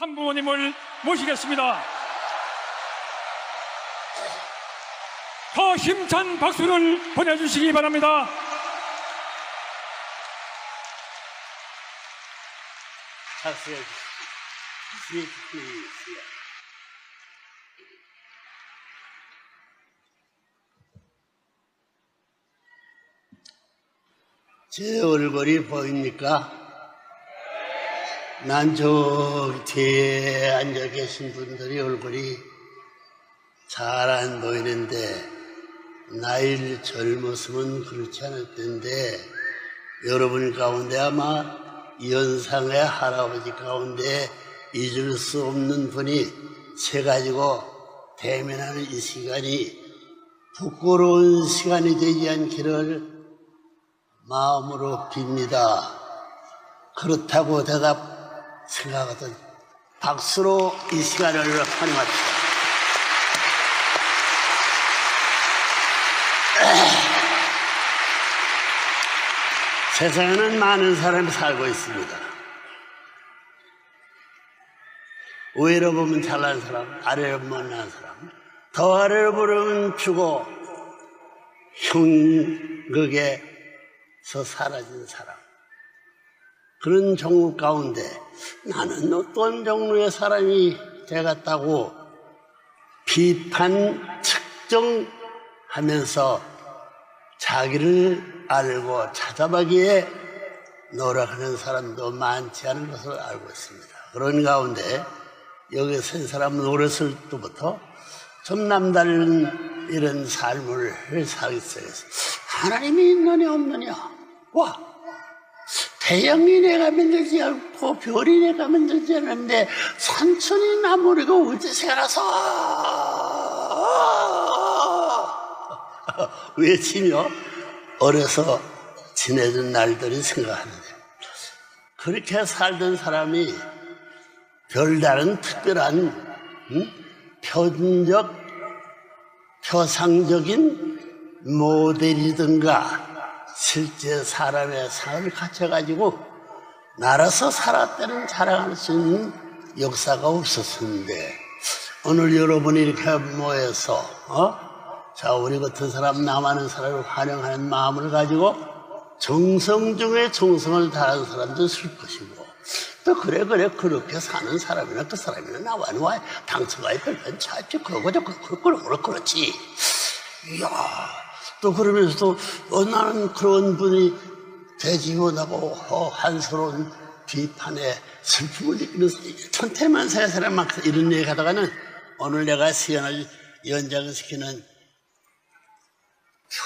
산부모님을 모시겠습니다. 더 힘찬 박수를 보내주시기 바랍니다. 제 얼굴이 보입니까? 난 저 뒤에 앉아 계신 분들이 얼굴이 잘 안 보이는데 나이를 젊었으면 그렇지 않을 텐데 여러분 가운데 아마 연상의 할아버지 가운데 잊을 수 없는 분이 세 가지고 대면하는 이 시간이 부끄러운 시간이 되지 않기를 마음으로 빕니다. 그렇다고 내가 생각하던 박수로 이 시간을 환영합니다. 세상에는 많은 사람이 살고 있습니다. 위로 보면 잘난 사람, 아래로 보면 못난 사람, 더 아래로 보면 죽어 흉극에서 사라진 사람. 그런 종류 가운데 나는 어떤 종류의 사람이 되겠다고 비판, 측정하면서 자기를 알고 찾아가기에 노력하는 사람도 많지 않은 것을 알고 있습니다. 그런 가운데 여기 선 사람은 어렸을 때부터 좀 남다른 이런 삶을 살기 시작했어요. 하나님이 있느냐 없느냐? 와! 태양이 내가 만들지 않고 별이 내가 만들지 않는데 산천이 나무리고 어디서 알아서 외치며 어려서 지내던 날들이 생각하는데 그렇게 살던 사람이 별다른 특별한 표상적인 모델이든가 실제 사람의 삶을 갖춰가지고 날아서 살았다는 자랑할 수 있는 역사가 없었는데 오늘 여러분이 이렇게 모여서 자 우리 같은 사람 남아는 사람을 환영하는 마음을 가지고 정성 중에 정성을 다하는 사람도 있을 것이고 또 그래 그렇게 사는 사람이나 그 사람이나 나와 당처가에 별반 차이지 그렇지. 이야 또 그러면서도 나는 그런 분이 되지 못하고 한스러운 비판에 슬픔을 느끼면서 천태만사의 사람 막 이런 얘기 하다가는 오늘 내가 시간을 연장시키는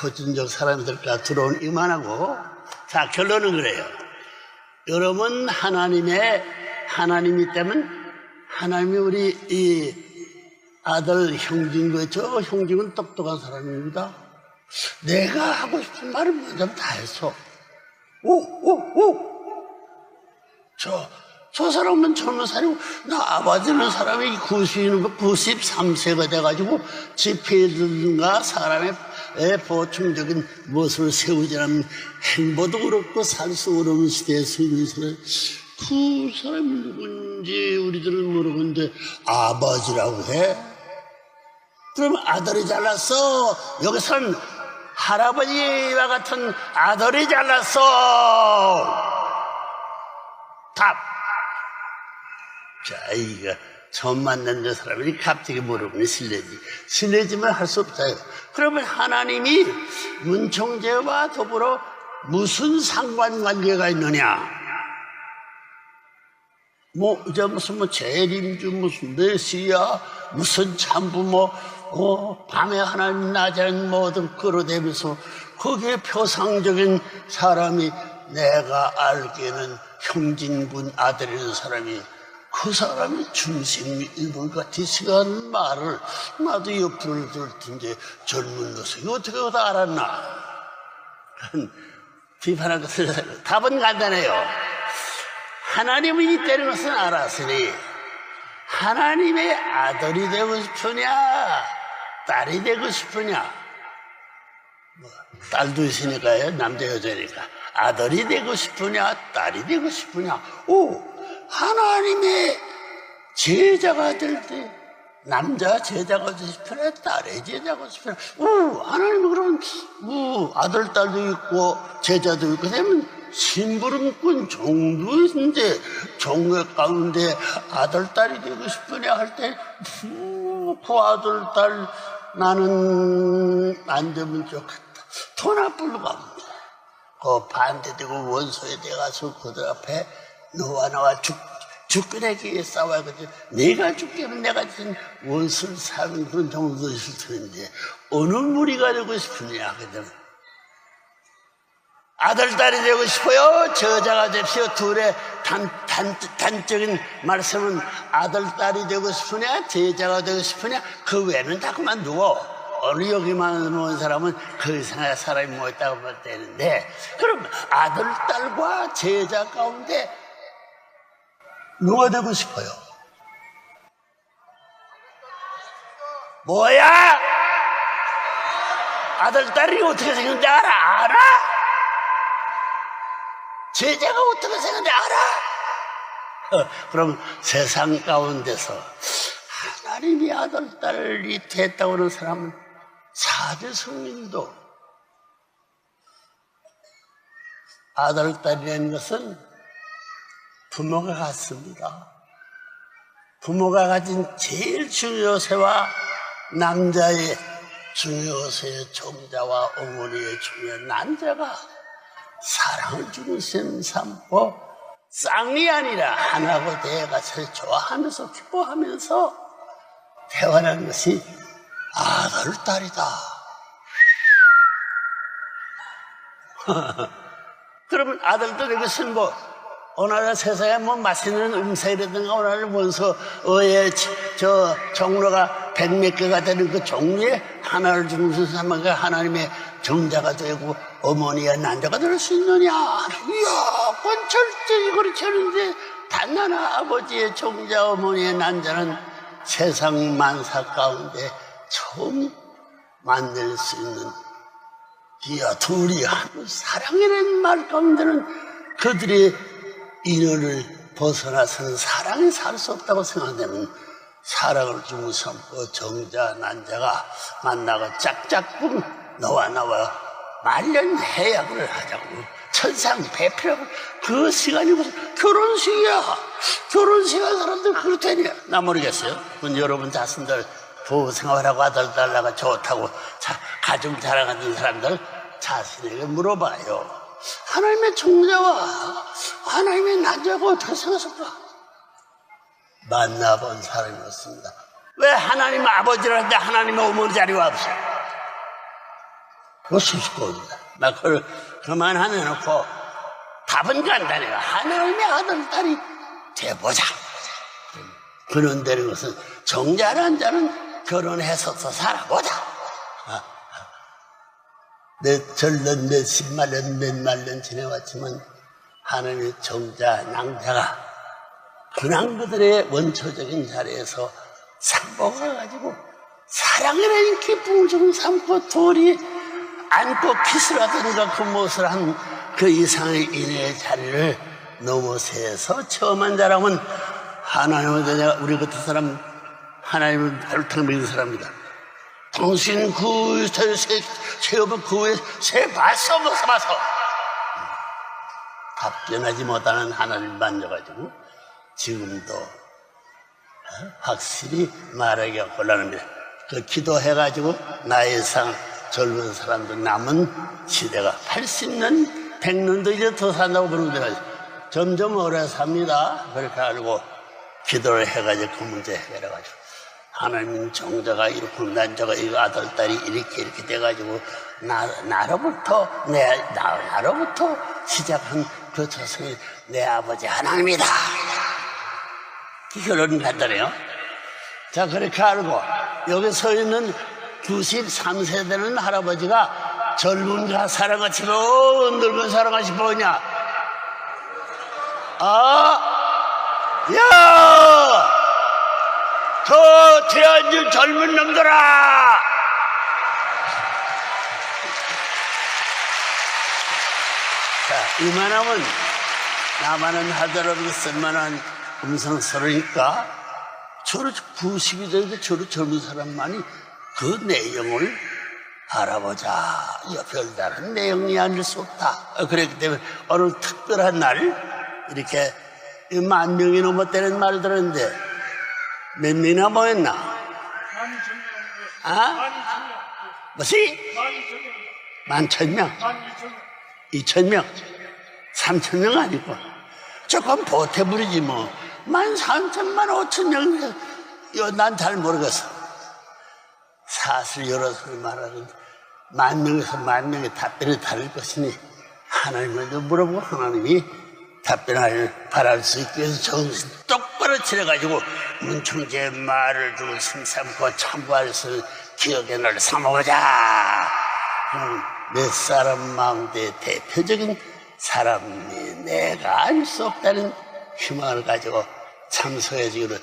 표준적 사람들과 들어온 이만하고 자 결론은 그래요. 여러분 하나님이 때문에 하나님이 우리 이 아들 형진과 저 형진은 똑똑한 사람입니다. 내가 하고 싶은 말을 먼저 다 했어. 저 사람은 젊은 사람이고, 나 아버지는 사람이 93세가 돼가지고, 집회든가 사람의 보충적인 모습을 세우지 않으면 행보도 그렇고, 살 수 어려운 시대에 서 있는 사람, 그 사람이 누군지 우리들은 모르는데, 아버지라고 해? 그럼 아들이 잘났어. 여기서는 할아버지와 같은 아들이 잘났어. 답. 자, 이거 처음 만난 저 사람이 갑자기 물어보면 실례지만 할 수 없어요. 그러면 하나님이 문총재와 더불어 무슨 상관관계가 있느냐? 무슨 재림주, 무슨 메시아, 무슨 참부모, 밤에 하나님 낮에는 뭐든 끌어대면서 거기에 표상적인 사람이 내가 알기에는 형진군 아들이라는 사람이 그 사람이 중심 인물 같으시가 하는 말을 나도 옆으로 들던데 젊은 녀석이 어떻게 다 알았나? 비판할 것을 답은 간단해요. 하나님이 있다는 것은 알았으니 하나님의 아들이 되고 싶으냐 딸이 되고 싶으냐 딸도 있으니까요. 남자 여자니까 아들이 되고 싶으냐 딸이 되고 싶으냐 하나님의 제자가 될 때 남자 제자가 되시 편해, 딸의 제자가 되시 편해. 하나님은 그런 아들, 딸도 있고 제자도 있고 되면 심부름꾼 종도인데 종의 가운데 아들, 딸이 되고 싶으냐 할 때 그 아들, 딸 나는 안 되면 좋겠다. 돈 나쁠 가면 그 반대되고 원소에 돼가서 그들 앞에 너와 나와 죽게 위해 싸워야거든. 내가 죽게 하면 내가 지금 원수를 사는 그런 정도 있을 텐데 어느 무리가 되고 싶으냐 하거든. 아들, 딸이 되고 싶어요? 저자가 됩시오. 둘의 단적인 말씀은 아들, 딸이 되고 싶으냐? 제자가 되고 싶으냐? 그 외에는 다 그만두고 어느 여기만 온 사람은 그 이상의 사람이 모였다고 볼 때는데, 그럼 아들, 딸과 제자 가운데 누가 되고 싶어요? 뭐야? 아들, 딸이 어떻게 생겼는지 알아? 제자가 어떻게 생겼는지 알아? 그럼 세상 가운데서 하나님이 아들, 딸이 됐다고 하는 사람은 사대 성인도 아들, 딸이라는 것은 부모가 같습니다. 부모가 가진 제일 중요세와 남자의 중요세의 종자와 어머니의 중요한 남자가 사랑을 주는 셈 삼고 쌍이 아니라 하나고 대가서 좋아하면서 기뻐하면서 태어난 것이 아들, 딸이다. 그러면 아들도 이것은 뭐 오늘 세상에 뭐 맛있는 음식이라든가 오늘 원소의 저 종로가 100몇 개가 되는 그 종류에 하나를 중심 삼아가 하나님의 정자가 되고 어머니와 난자가 될 수 있느냐? 이야, 그건 절대 그렇지 않은데 단 하나 아버지의 정자 어머니의 난자는 세상 만사 가운데 처음 만날 수 있는 이야, 둘이 한 사랑이라는 말 가운데는 그들의 인연을 벗어나서는 사랑이 살 수 없다고 생각되면 사랑을 주고 삼고 정자 난자가 만나고 짝짝꿍 너와 나와 말년해약을 하자고 천상배필하고 그 시간이 무슨 결혼식이야. 결혼식한 사람들 그렇다냐. 나 모르겠어요. 여러분 자신들 부부 생활하고 아들 딸 나가 좋다고 가정 자랑하는 사람들 자신에게 물어봐요. 하나님의 종자와 하나님의 난자가 어떻게 생겼을까? 만나본 사람이 없습니다. 왜 하나님 아버지라는데 하나님의 어머니 자리가 없어? 그거 수습거든요. 나 그걸 그만해놓고 답은 간단해요. 하나님의 아들, 딸이 돼보자. 그런 데는 것은 정자란 자는 결혼해서서 살아보자. 전년 몇십만 년, 몇만 년 지내왔지만 하나님의 정자, 낭자가 그냥 그들의 원초적인 자리에서 상복해가지고 사랑이라는 기쁨을 좀 삼고 둘이 안고 키스라든가 그 무엇을 한 그 이상의 인의 자리를 넘어서서 처음한 사람은 하나님은 내가 우리 같은 사람 하나님은 발탕 믿는 사람이다. 당신 그 세업은 그 위에 새 봤어 못 봐서 답변하지 못하는 하나님 만져가지고 지금도 확실히 말하기가 곤란합니다. 그 기도해가지고 나이상 젊은 사람들 남은 시대가 80년 100년도 이제 더 산다고 그러는 데가 점점 오래 삽니다. 그렇게 알고 기도를 해가지고 그 문제 해결해가지고 하나님 정자가 이렇고 난자가 이거 아들 딸이 이렇게 돼가지고 나로부터 시작한 그 조상이 내 아버지 하나님이다. 결론은 간단해요. 자, 그렇게 알고 여기 서 있는 93세대는 할아버지가 젊은 사람같이 늙은 사람같이 보이냐? 야! 저 태어난 젊은 놈들아! 자, 이만하면 나만은 하더라도 쓸만한 음성소리니까 저를 90이 저를 젊은 사람만이 그 내용을 알아보자. 별다른 내용이 아닐 수 없다. 그랬기 때문에 어느 특별한 날 이렇게 10,000명이 넘었다는 말을 들었는데 몇 명이나 모였나? 아? 뭐지? 11,000명? 2,000명? 3,000명 아니고 조금 보태부리지 뭐. 13,000만 5,000명 난 잘 모르겠어. 사실 여러분 말하는 10,000명에서 10,000명의 답변이 다를 것이니 하나님한테 물어보고 하나님이 답변을 바랄 수 있기 위해서 정신 똑바로 차려가지고 문총재의 말을 두고 심삼고 참고할 수 있는 기억의 날 삼아보자. 몇 사람 마음대의 대표적인 사람이 내가 알 수 없다는 희망을 가지고 참석해 주기로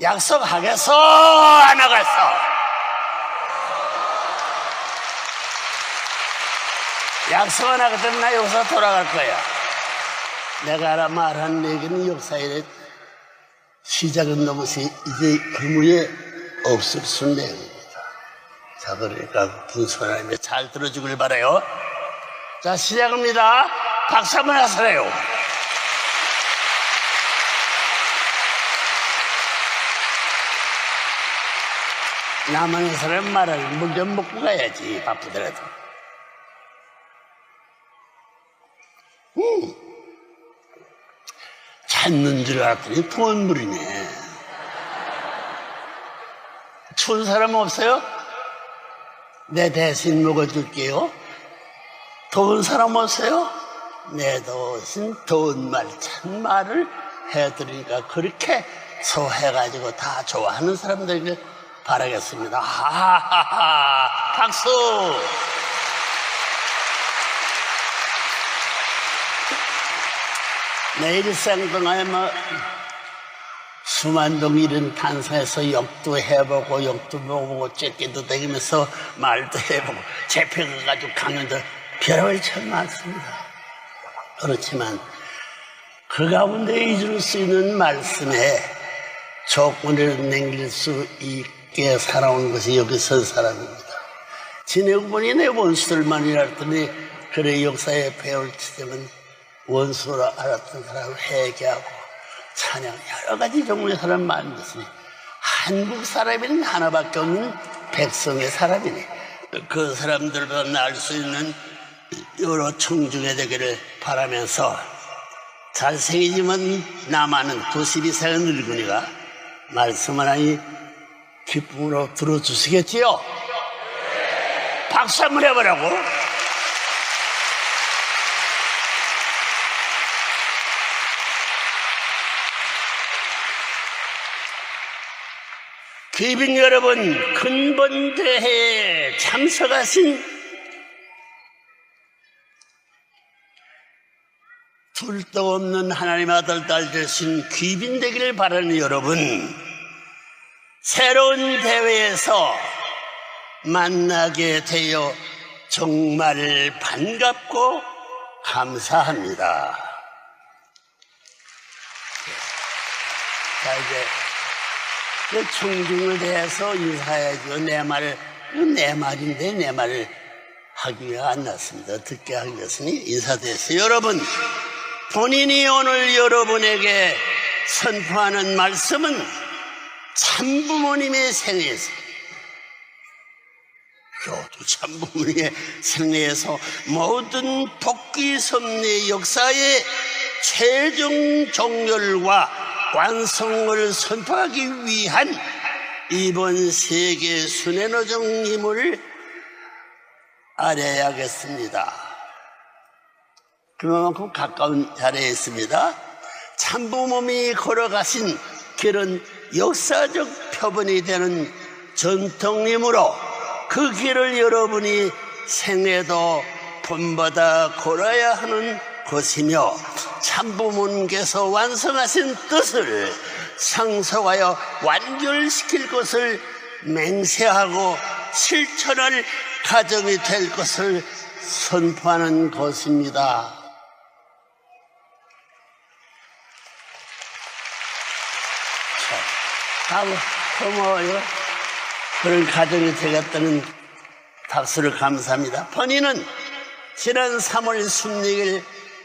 약속하겠어? 안 하겠어? 약속 안 하거든. 나 여기서 돌아갈 거야. 내가 말한 얘기는 역사의 시작은 넘어서 이제 의무에 없을 수 내용입니다. 자, 그러니까 분수하나님의 잘 들어주길 바라요. 자, 시작합니다. 박수 한번 하세요. 남한의 사람 말을 물 좀 먹고 가야지, 바쁘더라도. 찾는 줄 알았더니 부은 물이네. 추운 사람 없어요? 내 대신 먹어줄게요. 더운 사람 없어요? 내 대신 더운 말, 찬 말을 해드리니까 그렇게 소해가지고 다 좋아하는 사람들에게 바라겠습니다. 하하하하, 박수! 내 일생 동안에 수만동 이런 탄성에서 역도 해보고 역도 먹어보고 쬐끼도 다니면서 말도 해보고 재평을 가지고 강연도 별별 참 많습니다. 그렇지만 그 가운데 잊을 수 있는 말씀에 조건을 남길 수 있게 살아온 것이 여기 선 사람입니다. 지내고 보니 내 원수들만이라 했더니 그래 역사에 배울 지점은 원수로 알았던 사람을 회개하고 찬양 여러 가지 종류의 사람 많은 것이니 한국 사람에는 하나밖에 없는 백성의 사람이니 그 사람들보다 알 수 있는 여러 청중에 되기를 바라면서 잘생기지만 나만은 92세의 늙은이가 말씀 하나니 기쁨으로 들어주시겠지요? 박수 한번 해보라고. 귀빈 여러분, 근본대회에 참석하신 둘도 없는 하나님 아들 딸 되신 귀빈 되기를 바라는 여러분, 새로운 대회에서 만나게 되어 정말 반갑고 감사합니다. 자, 이제 그 청중에 대해서 인사해야죠. 내 말인데 내 말을 하기가 안 났습니다. 듣게 하기 위해서니 인사드렸어요. 여러분, 본인이 오늘 여러분에게 선포하는 말씀은 참부모님의 생애에서 참부모님의 생애에서 모든 복귀 섭리 역사의 최종 종결과 완성을 선포하기 위한 이번 세계 순회노정임을 알아야겠습니다. 그만큼 가까운 자리에 있습니다. 참부모님이 걸어가신 길은 역사적 표본이 되는 전통이므로 그 길을 여러분이 생애도 본보다 걸어야 하는 것이며 참부모님께서 완성하신 뜻을 상속하여 완결시킬 것을 맹세하고 실천할 가정이 될 것을 선포하는 것입니다. 고마워요. 그런 가정이 되겠다는 박수를 감사합니다. 본인은 지난 3월 16일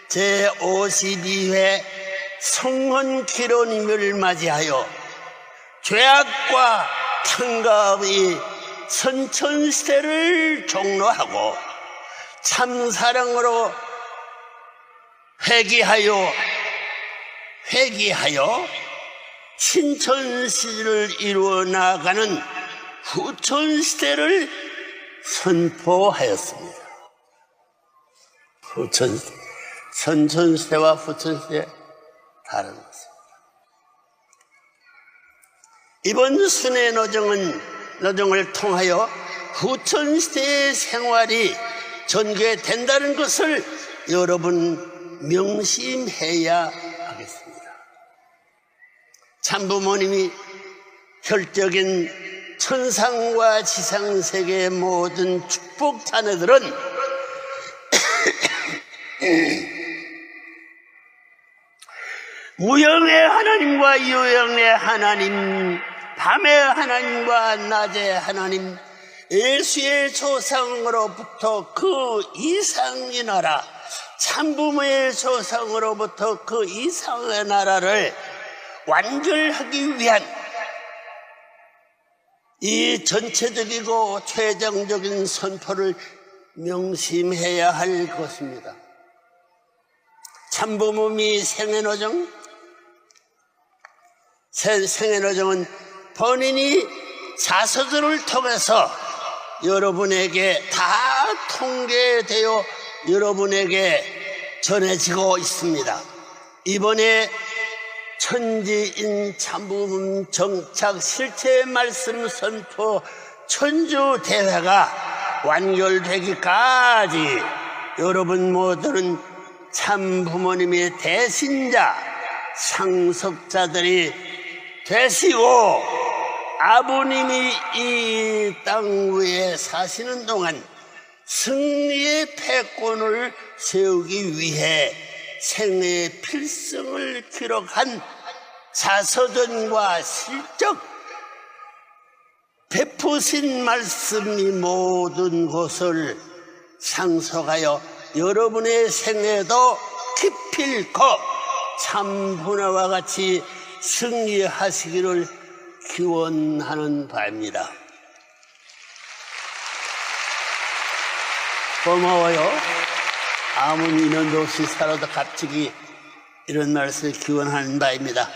제52회 성헌 기론임을 맞이하여 죄악과 평갑의 선천시대를 종로하고 참사랑으로 회귀하여 신천시대를 이루어 나가는 후천시대를 선포하였습니다. 선천시대와 후천시대 다른 것입니다. 이번 순회 노정을 통하여 후천시대의 생활이 전개된다는 것을 여러분 명심해야 하겠습니다. 참부모님이 혈적인 천상과 지상세계의 모든 축복 자녀들은 무형의 하나님과 유형의 하나님, 밤의 하나님과 낮의 하나님, 예수의 조상으로부터 그 이상의 나라, 참부모의 조상으로부터 그 이상의 나라를 완결하기 위한 이 전체적이고 최종적인 선포를 명심해야 할 것입니다. 참부모님이 생애노정은 본인이 자서들을 통해서 여러분에게 다 통계되어 여러분에게 전해지고 있습니다. 이번에 천지인 참부모님 정착 실체 말씀 선포 천주 대회가 완결되기까지 여러분 모두는 참부모님의 대신자 상속자들이 되시고 아버님이 이 땅 위에 사시는 동안 승리의 패권을 세우기 위해 생애의 필승을 기록한 자서전과 실적 베푸신 말씀이 모든 것을 상속하여 여러분의 생애도 기필코 참분화와 같이 승리하시기를 기원하는 바입니다. 고마워요. 아무 인연도 없이 살아도 갑자기 이런 말씀을 기원하는 바입니다.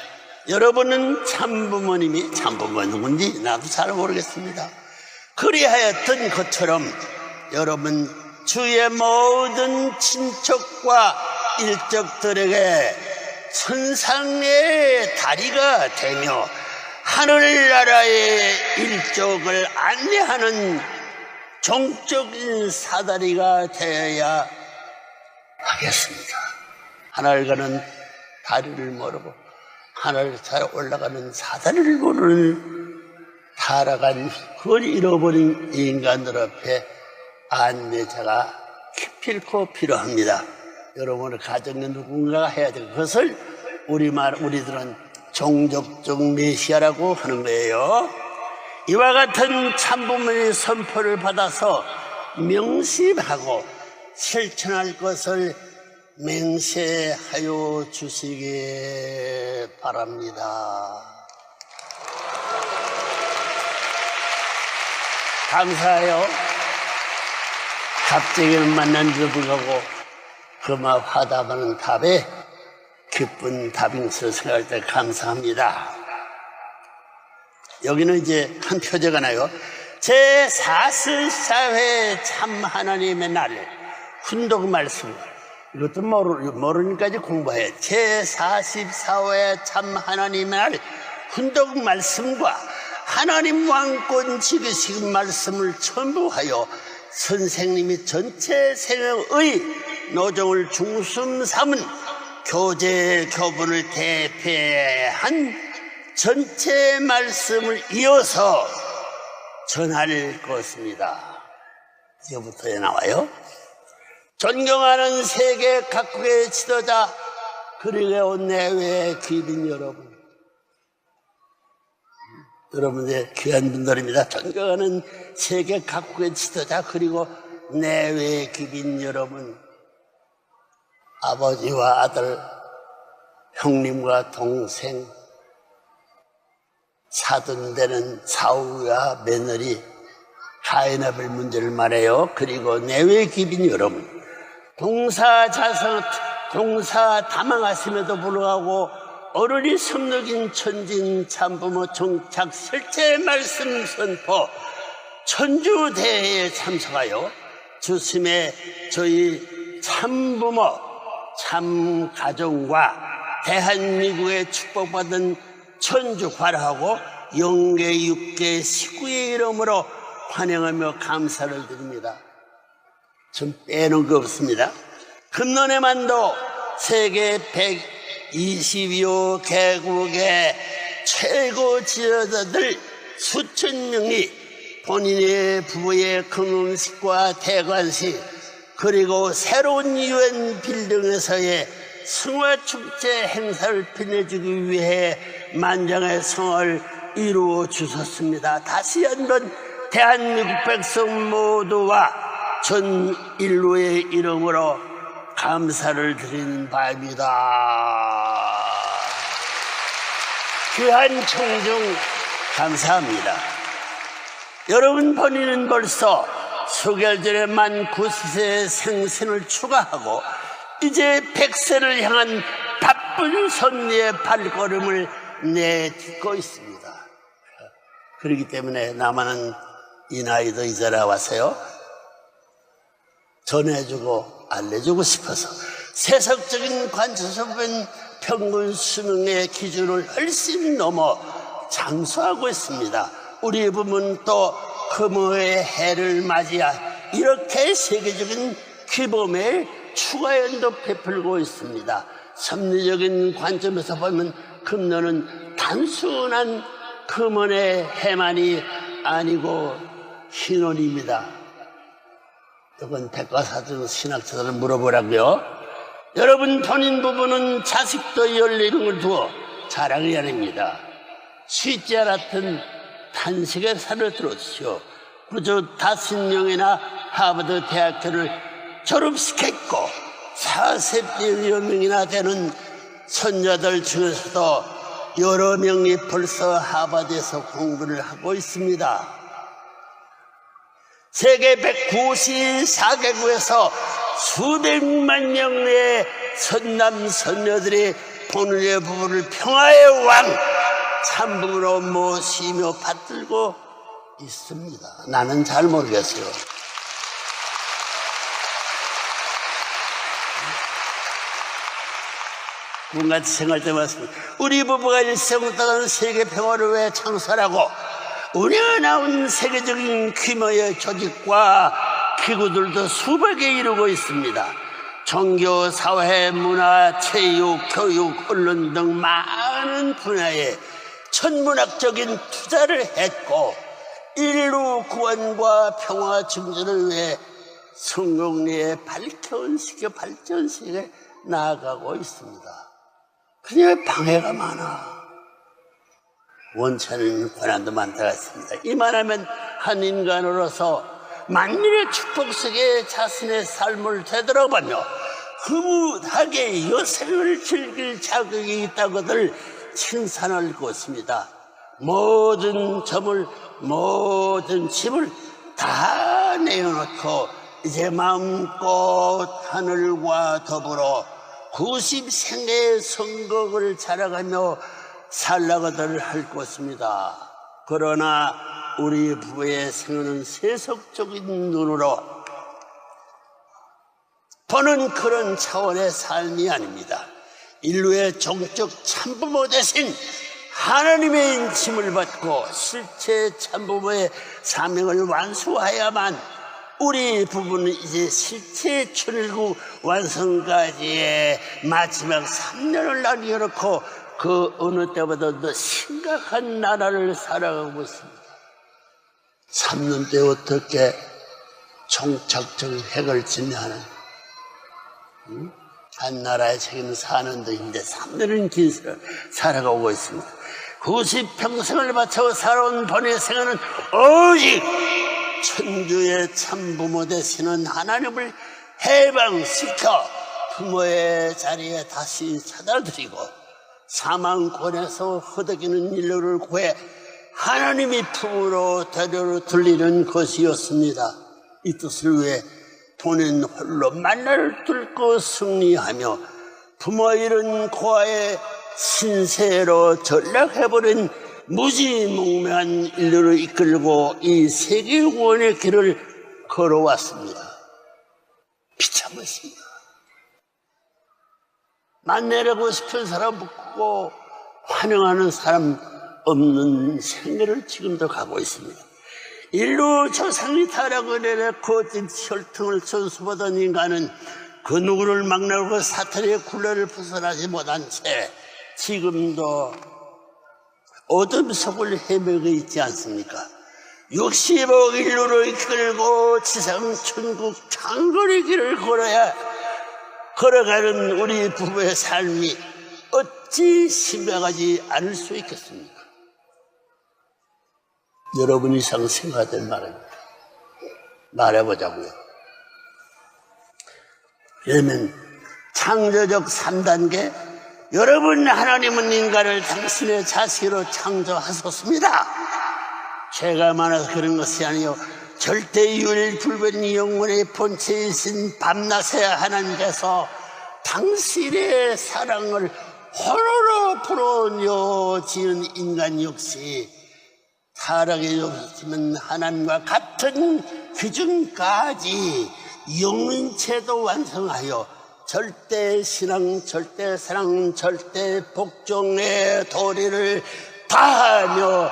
여러분은 참부모님이 누군지 나도 잘 모르겠습니다. 그리하였던 것처럼 여러분 주의 모든 친척과 일적들에게 천상의 다리가 되며 하늘나라의 일족을 안내하는 종적인 사다리가 되어야 하겠습니다. 하늘 가는 다리를 모르고 하늘 잘 올라가는 사다리를 모르는 타락한 그걸 잃어버린 인간들 앞에 안내자가 기필코 필요합니다. 여러분의 가정에 누군가가 해야 될 것을 우리들은 종족적 메시아라고 하는 거예요. 이와 같은 참부모의 선포를 받아서 명심하고 실천할 것을 맹세하여 주시기 바랍니다. 감사해요. 갑자기 만난지도 불구하고 그마 화답하는 답에 기쁜 답인서 생각할 때 감사합니다. 여기는 이제 한 표제가 나요. 제44회 참 하나님의 날 훈독 말씀, 이것도 모르니까 이제 공부해. 제44회 참 하나님의 날 훈독 말씀과 하나님 왕권 지키신 말씀을 첨부하여 선생님이 전체 생애의 노정을 중심 삼은 교제 교분을 대표한 전체 말씀을 이어서 전할 것입니다. 이거부터 나와요. 존경하는 세계 각국의 지도자, 그리고 내외의 귀빈 여러분, 여러분의 귀한 분들입니다. 존경하는 세계 각국의 지도자, 그리고 내외 귀빈 여러분, 아버지와 아들, 형님과 동생, 사돈되는 사위와 며느리, 하인아벨 문제를 말해요. 그리고 내외 귀빈 여러분, 동사다망하심에도 불구하고 어른이 섭넉인 천진 참부모 정착 실제 말씀 선포 천주대회에 참석하여 주심의 저희 참부모 참가정과 대한민국의 축복받은 천주과라하고 영계 육계 식구의 이름으로 환영하며 감사를 드립니다. 좀 빼놓은 거 없습니다. 금년에만도 세계 122호 개국의 최고 지도자들 수천 명이 본인의 부부의 금음식과 대관식, 그리고 새로운 UN 빌딩에서의 승화축제 행사를 빛내주기 위해 만장의 성을 이루어 주셨습니다. 다시 한번 대한민국 백성 모두와 전 인류의 이름으로 감사를 드리는 바입니다. 귀한 청중 감사합니다. 여러분 본인은 벌써 수개월 전에 만 9세 생신을 추가하고 이제 100세를 향한 바쁜 선리의 발걸음을 내딛고 있습니다. 그렇기 때문에 나만은 이 나이도 이제 나와서요, 전해주고 알려주고 싶어서 세속적인 관점에서 본 평균 수명의 기준을 훨씬 넘어 장수하고 있습니다. 우리 부모는 또 금호의 해를 맞이하 이렇게 세계적인 기범의 추가연도 베풀고 있습니다. 섭리적인 관점에서 보면 금년은 단순한 금원의 해만이 아니고 희논입니다. 이건 백과사전 신학자들을 물어보라고요. 여러분 본인 부부는 자식도 14명을 두어 자랑해야 합니다. 쉽지 않았던 탄식의 살을 들었시오. 그저 5명이나 하버드 대학교를 졸업시켰고 40여 명이나 되는 손자들 중에서도 여러 명이 벌써 하버드에서 공부를 하고 있습니다. 세계 194개국에서 수백만 명의 선남 선녀들이 본인의 부부를 평화의 왕 참부모로 모시며 받들고 있습니다. 나는 잘 모르겠어요. 꿈같이 생활 때 맞습니다. 우리 부부가 일생 동안 세계 평화를 위해 창설하고 우리가 나온 세계적인 규모의 조직과 기구들도 수백에 이르고 있습니다. 종교, 사회, 문화, 체육, 교육, 언론 등 많은 분야에 천문학적인 투자를 했고 인류 구원과 평화 증진을 위해 성공리에 발전시켜 나아가고 있습니다. 그냥 방해가 많아. 원천은 고난도 많다 같습니다. 이만하면 한 인간으로서 만민의 축복 속에 자신의 삶을 되돌아보며 흐뭇하게 여생을 즐길 자격이 있다고들 칭찬할 것입니다. 모든 점을, 모든 짐을 다 내어놓고 이제 마음껏 하늘과 더불어 90생의 성공을 자랑하며 살라고들 할 것입니다. 그러나 우리 부부의 생애는 세속적인 눈으로 보는 그런 차원의 삶이 아닙니다. 인류의 종적 참부모 대신 하나님의 인침을 받고 실체 참부모의 사명을 완수해야만 우리 부부는 이제 실체 천일국 완성까지의 마지막 3년을 남겨놓고 그 어느 때보다 더 심각한 나라를 살아가고 있습니다. 3년 때 어떻게 총착적 핵을 진행하는 한 나라의 책임을 4년도 힘든데 3년은 긴 세월 살아가고 있습니다. 90평생을 바쳐 살아온 본의 생애는 오직 천주의 참부모 되시는 하나님을 해방시켜 부모의 자리에 다시 찾아드리고 사망권에서 허덕이는 인류를 구해 하나님이 품으로 데려 돌리는 것이었습니다. 이 뜻을 위해 돈은 홀로 만나를 뚫고 승리하며 부모 잃은 고아의 신세로 전락해버린 무지몽매한 인류를 이끌고 이 세계 구원의 길을 걸어왔습니다. 비참했습니다. 만나려고 싶은 사람 없고 환영하는 사람 없는 생애를 지금도 가고 있습니다. 인류 조상이 타락을 내놓고 혈통을 전수받은 인간은 그 누구를 막나고 사탄의 굴레를 벗어나지 못한 채 지금도 어둠 속을 헤매고 있지 않습니까? 60억 인류를 이끌고 지상 천국 장거리 길을 걸어가는 우리 부부의 삶이 어찌 심각하지 않을 수 있겠습니까? 여러분 이상 생각될 말입니다. 말해보자고요. 왜냐면 창조적 3단계 여러분 하나님은 인간을 당신의 자식으로 창조하셨습니다. 죄가 많아서 그런 것이 아니요 절대 유일불변 영혼의 본체이신 밤낮의 하나님께서 당신의 사랑을 호로로 불어넣어 지은 인간 역시 타락에 없으면 하나님과 같은 기준까지 영인체도 완성하여 절대 신앙, 절대 사랑, 절대 복종의 도리를 다하며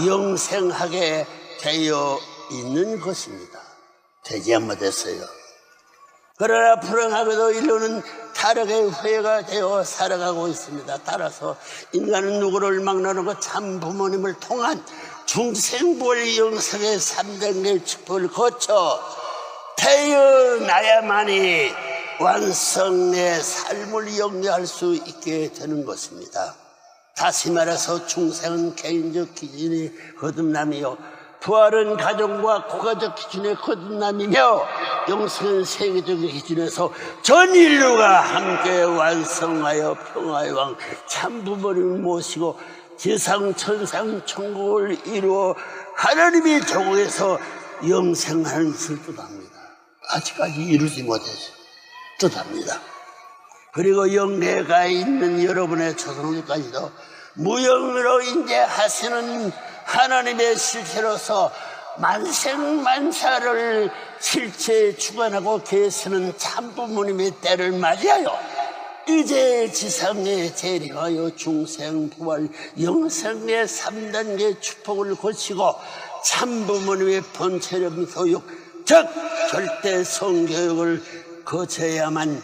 영생하게 되어 있는 것입니다. 되지 못했어요. 그러나 불행하게도 인류는 타락의 후예가 되어 살아가고 있습니다. 따라서 인간은 누구를 막나르고 참 부모님을 통한 중생볼 영생의 3단계 축복을 거쳐 태어나야만이 완성의 삶을 영위할 수 있게 되는 것입니다. 다시 말해서 중생은 개인적 기준이 거듭남이요 부활은 가정과 고가적 기준의 거듭남이며 영생은 세계적인 기준에서 전 인류가 함께 완성하여 평화의 왕 참부모를 모시고 지상 천상 천국을 이루어 하나님의 조국에서 영생하는 것을 뜻합니다. 아직까지 이루지 못해서 뜻합니다. 그리고 영계가 있는 여러분의 조상들까지도 무영으로 인재하시는 하나님의 실체로서 만생만사를 실체에 주관하고 계시는 참부모님의 때를 맞이하여 이제 지상에 재림하여 중생 부활 영생의 3단계 축복을 거치고 참부모님의 본체력 교육 즉 절대 성교육을 거쳐야만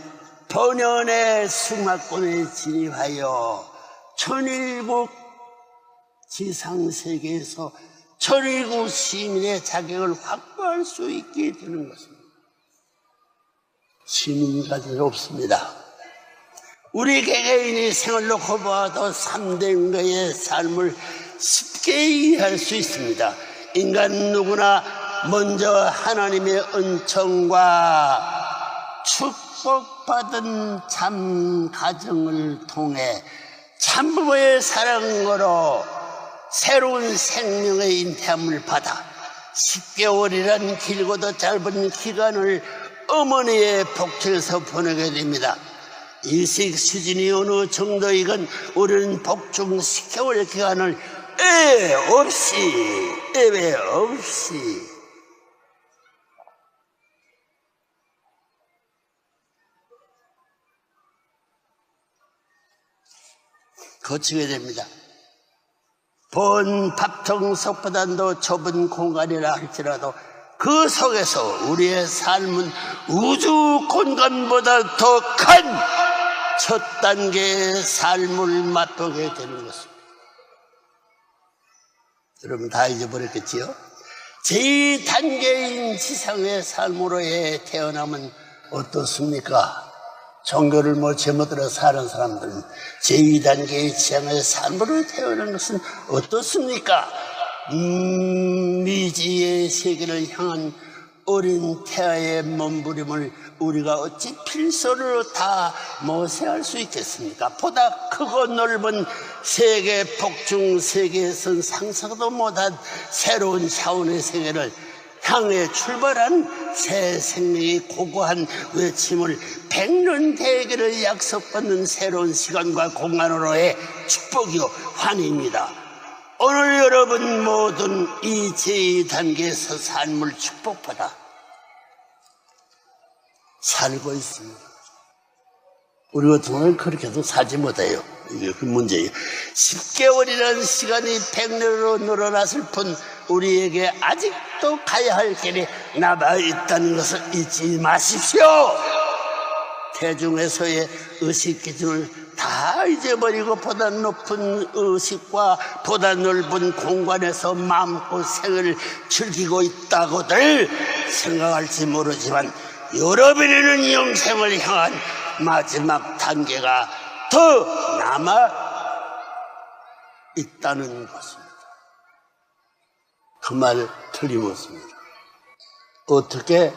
본연의 승화권에 진입하여 천일국 지상세계에서 천일국 시민의 자격을 확보할 수 있게 되는 것입니다. 시민까지는 없습니다. 우리 개개인이 생활로 거부하도 3대인가의 삶을 쉽게 이해할 수 있습니다. 인간 누구나 먼저 하나님의 은총과 축복받은 참 가정을 통해 참부모의 사랑으로 새로운 생명의 잉태함을 받아 10개월이란 길고도 짧은 기간을 어머니의 복층에서 보내게 됩니다. 일식 수준이 어느 정도이건 우리는 복중 10개월 기간을 예외 없이 거치게 됩니다. 본 밥통석보다도 좁은 공간이라 할지라도 그 속에서 우리의 삶은 우주 공간보다 더 큰 첫 단계의 삶을 맛보게 되는 것입니다. 여러분 다 잊어버렸겠지요? 제2단계인 지상의 삶으로의 태어남은 어떻습니까? 종교를 제멋대로 사는 사람들은 제2단계의 지향의 삶으로 태어난 것은 어떻습니까? 미지의 세계를 향한 어린 태아의 몸부림을 우리가 어찌 필소로 다 모세할 수 있겠습니까? 보다 크고 넓은 세계 복중 세계에선 상상도 못한 새로운 차원의 세계를 향해 출발한 새 생명의 고고한 외침을 100년 대계를 약속받는 새로운 시간과 공간으로의 축복이요 환희입니다. 오늘 여러분 모든 이 제2단계에서 삶을 축복받아 살고 있습니다. 우리 같은 경우는 그렇게도 살지 못해요. 이게 그 문제예요. 10개월이라는 시간이 100년으로 늘어났을 뿐 우리에게 아직도 가야 할 길이 남아있다는 것을 잊지 마십시오. 대중에서의 의식 기준을 다 잊어버리고 보다 높은 의식과 보다 넓은 공간에서 마음고생을 즐기고 있다고들 생각할지 모르지만 여러분에는 영생을 향한 마지막 단계가 더 남아 있다는 것입니다. 그 말 틀림없습니다. 어떻게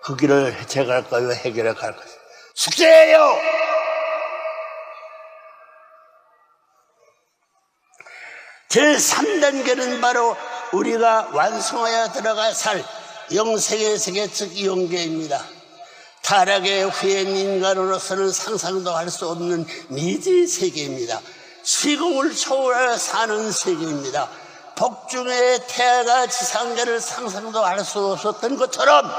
그 길을 해체갈까요? 해결해 갈 것이요? 숙제예요! 제3단계는 바로 우리가 완성하여 들어가 살 영생의 세계 즉 영계입니다. 타락의 후엔 인간으로서는 상상도 할 수 없는 미지의 세계입니다. 시공을 초월하여 사는 세계입니다. 복중의 태아가 지상계를 상상도 할 수 없었던 것처럼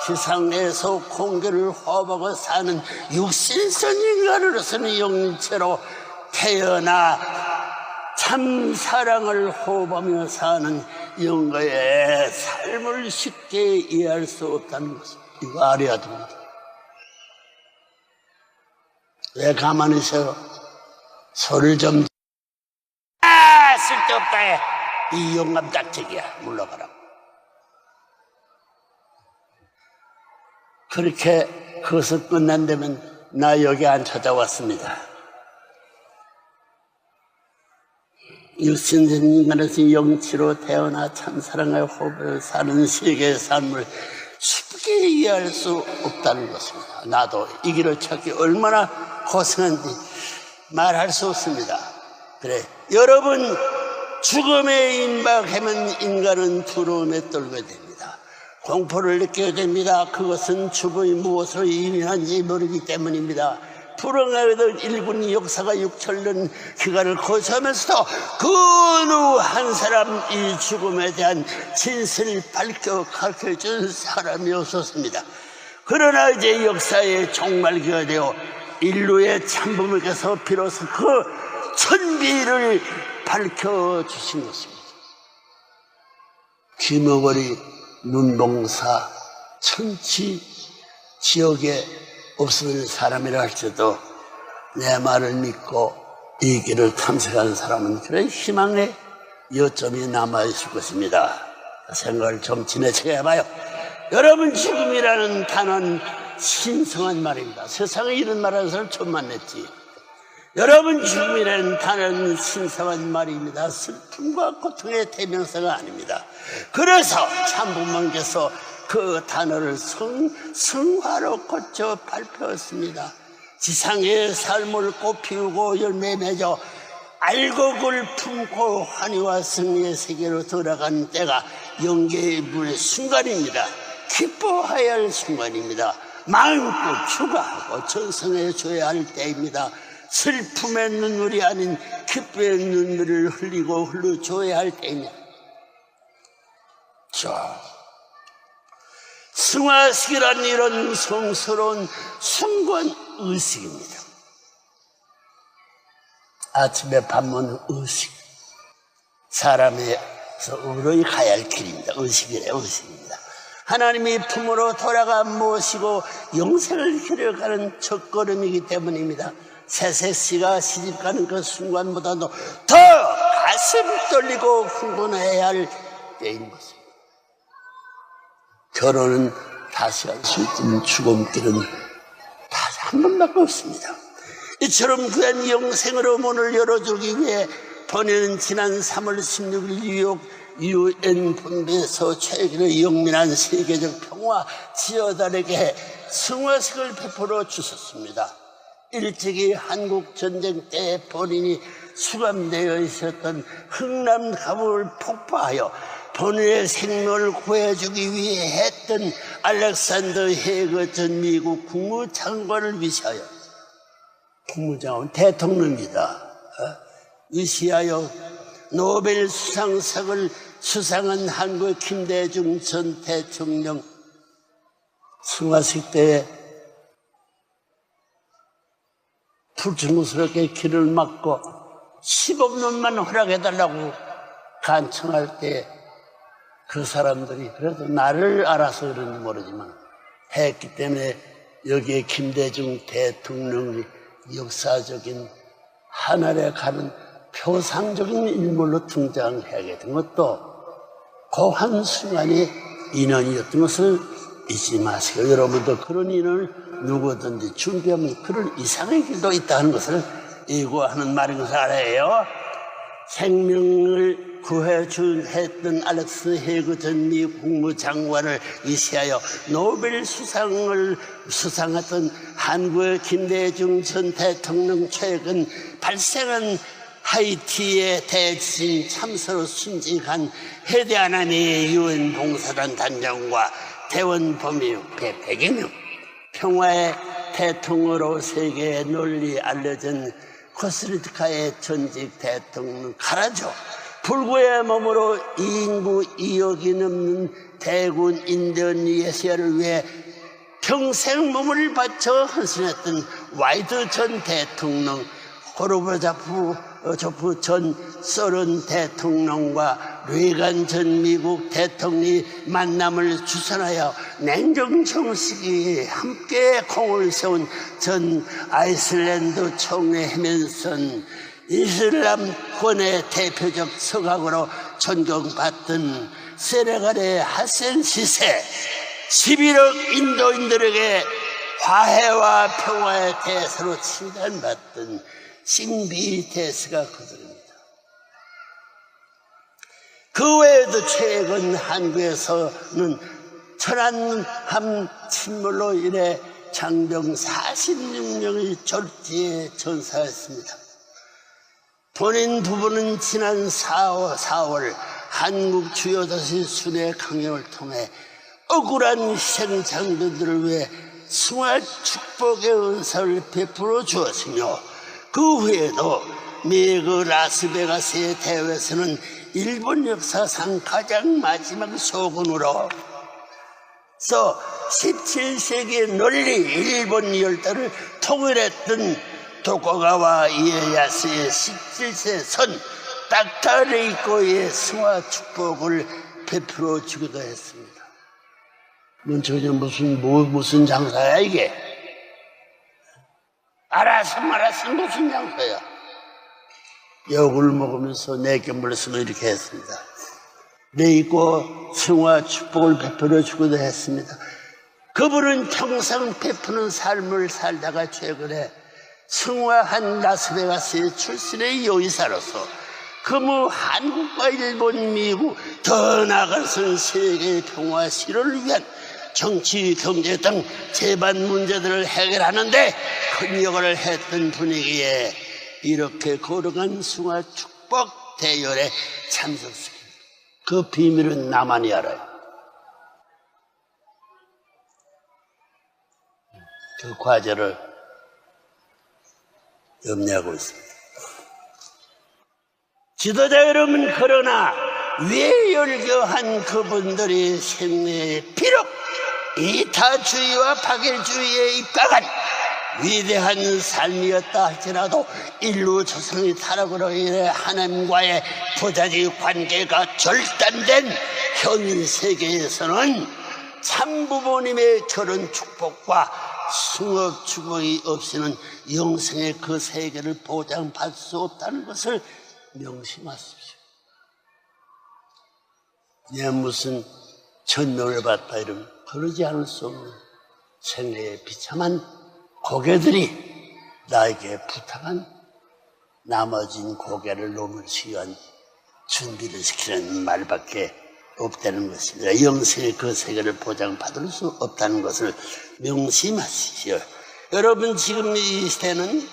지상에서 공기를 호흡하고 사는 육신선 인간으로서는 영체로 태어나 참 사랑을 호흡하며 사는 영가의 삶을 쉽게 이해할 수 없다는 것을 이거 알아야 됩니다. 왜 가만히 있어요? 소리를 좀 쓸데없다. 이 영감 짝짝이야. 물러가라고. 그렇게 그것을 끝난다면 나 여기 안 찾아왔습니다. 육신된 인간에서 영치로 태어나 참사랑의 호흡을 사는 세계의 삶을 쉽게 이해할 수 없다는 것입니다. 나도 이 길을 찾기 얼마나 고생한지 말할 수 없습니다. 그래, 여러분 죽음에 임박하면 인간은 두려움에 떨게 됩니다. 공포를 느끼게 됩니다. 그것은 죽음이 무엇으로 이민한지 모르기 때문입니다. 불행하게도 인류의 역사가 6천년 기간을 거쳐하면서도 그 어느 한 사람 이 죽음에 대한 진실을 밝혀 가르쳐준 사람이 없었습니다. 그러나 이제 역사의 종말기가 되어 인류의 참부모께서 비로소 그 천비를 밝혀주신 것입니다. 귀머거리, 눈봉사, 천치 지역에 없어진 사람이라 할지라도 내 말을 믿고 이 길을 탐색하는 사람은 그런 희망의 여점이 남아있을 것입니다. 생각을 좀 지나치게 해봐요. 여러분 죽음이라는 단어는 신성한 말입니다. 세상에 이런 말하는 사람 처음 만났지. 여러분 죽음이라는 단어는 신성한 말입니다. 슬픔과 고통의 대명사가 아닙니다. 그래서 참부모님께서 그 단어를 성화로 고쳐 발표했습니다. 지상의 삶을 꽃피우고 열매 맺어 알곡을 품고 환희와 승리의 세계로 들어가는 때가 영계의 문의 순간입니다. 기뻐해야 할 순간입니다. 마음껏 추가하고 전성해 줘야 할 때입니다. 슬픔의 눈물이 아닌 기쁨의 눈물을 흘리고 흘려줘야 할 때입니다. 승화식이란 이런 성스러운 순간 의식입니다. 아침에 밥 먹는 의식, 사람에서 의로이 가야 할 길입니다. 의식이래요. 의식입니다. 하나님이 품으로 돌아가 모시고 영생을 길어가는 첫걸음이기 때문입니다. 새새씨가 시집가는 그 순간보다도 더 가슴 떨리고 흥분해야 할 때인 것입니다. 결혼은 다시 할 수 있지만 죽음길은 다시 한 번밖에 없습니다. 이처럼 귀한 영생으로 문을 열어주기 위해 본회는 지난 3월 16일 뉴욕 UN 본부에서 최근의 영민한 세계적 평화 지어달에게 승화식을 베풀어 주셨습니다. 일찍이 한국 전쟁 때 본인이 수감되어 있었던 흥남 감옥을 폭파하여 본인의 생명을 구해주기 위해 했던 알렉산더 헤거 전 미국 국무장관을 위시하여, 국무장관 대통령입니다. 위시하여 노벨 수상상을 수상한 한국 김대중 전 대통령 승화식 때에 불충스럽게 길을 막고 10억 년만 허락해달라고 간청할 때 그 사람들이 그래도 나를 알아서 그런지 모르지만 했기 때문에 여기에 김대중 대통령이 역사적인 하늘에 가는 표상적인 인물로 등장하게 된 것도 그 한순간의 인연이었던 것을 잊지 마시고, 여러분도 그런 인연을 누구든지 준비하면 그런 이상의 길도 있다는 것을 예고하는 말인 것을 알아야 해요. 생명을 구해준 했던 알렉스 헤그 전 미국 국무장관을 위시하여 노벨 수상을 수상했던 한국의 김대중 전 대통령 최근 발생한 하이티의 대지진 참사로 순직한 해대하나니의 유엔 봉사단 단장과 대원 범위 100여 명, 평화의 대통령으로 세계에 널리 알려진 코스리트카의 전직 대통령 카라조, 불구의 몸으로 인구 2억이 넘는 대군 인도네시아를 위해 평생 몸을 바쳐 헌신했던 와이드 전 대통령, 고르바초프 전 소련 대통령과 레이간 전 미국 대통령이 만남을 주선하여 냉정 정식이 함께 공을 세운 전 아이슬란드 총리 헤맨슨, 이슬람권의 대표적 서각으로 존경받던 세네갈의 하센 시세, 11억 인도인들에게 화해와 평화의 대사로 칭찬받던 신비 대스가 그들입니다. 그 외에도 최근 한국에서는 천안함 침몰로 인해 장병 46명이 졸지에 전사했습니다. 본인 부부는 지난 4월 한국 주요 도시 순회 강연을 통해 억울한 희생 장병들을 위해 승화 축복의 은사를 베풀어 주었으며, 그 후에도 미국 라스베가스의 대회에서는 일본 역사상 가장 마지막 쇼군으로서 17세기에 널리 일본 열도를 통일했던 도쿠가와 이에야스의 17세 선 타카레이코의 승화 축복을 베풀어 주기도 했습니다. 전혀 무슨 장사야 이게? 알아서 말아서 무슨 장사야? 욕을 먹으면서 내견물에서 이렇게 했습니다. 레이코 승화 축복을 베풀어 주기도 했습니다. 그분은 평생 베푸는 삶을 살다가 최근에 승화한 라스베가스의 출신의 요이사로서 그무 한국과 일본, 미국, 더 나아가서는 세계의 평화 실현을 위한 정치, 경제 등 재반 문제들을 해결하는데 큰 역할을 했던 분위기에 이렇게 거룩한 승화 축복 대열에 참석했습니다. 그 비밀은 나만이 알아요. 그 과제를 염려하고 있습니다. 지도자 여러분, 그러나 왜 열교한 그분들이 생애에 비록 이타주의와 파괴주의에 입각한 위대한 삶이었다 할지라도 인류 조상의 타락으로 인해 하나님과의 부자지 관계가 절단된 현 세계에서는 참부모님의 결혼 축복과 승업 축복이 없이는 영생의 그 세계를 보장받을 수 없다는 것을 명심하십시오. 무슨 천명을 받다 이러면 그러지 않을 수 없는 생애의 비참한 고개들이 나에게 부탁한 나머진 고개를 넘을 위한 준비를 시키는 말밖에 없다는 것입니다. 영생의 그 세계를 보장받을 수 없다는 것을 명심하시오. 여러분, 지금 이 시대는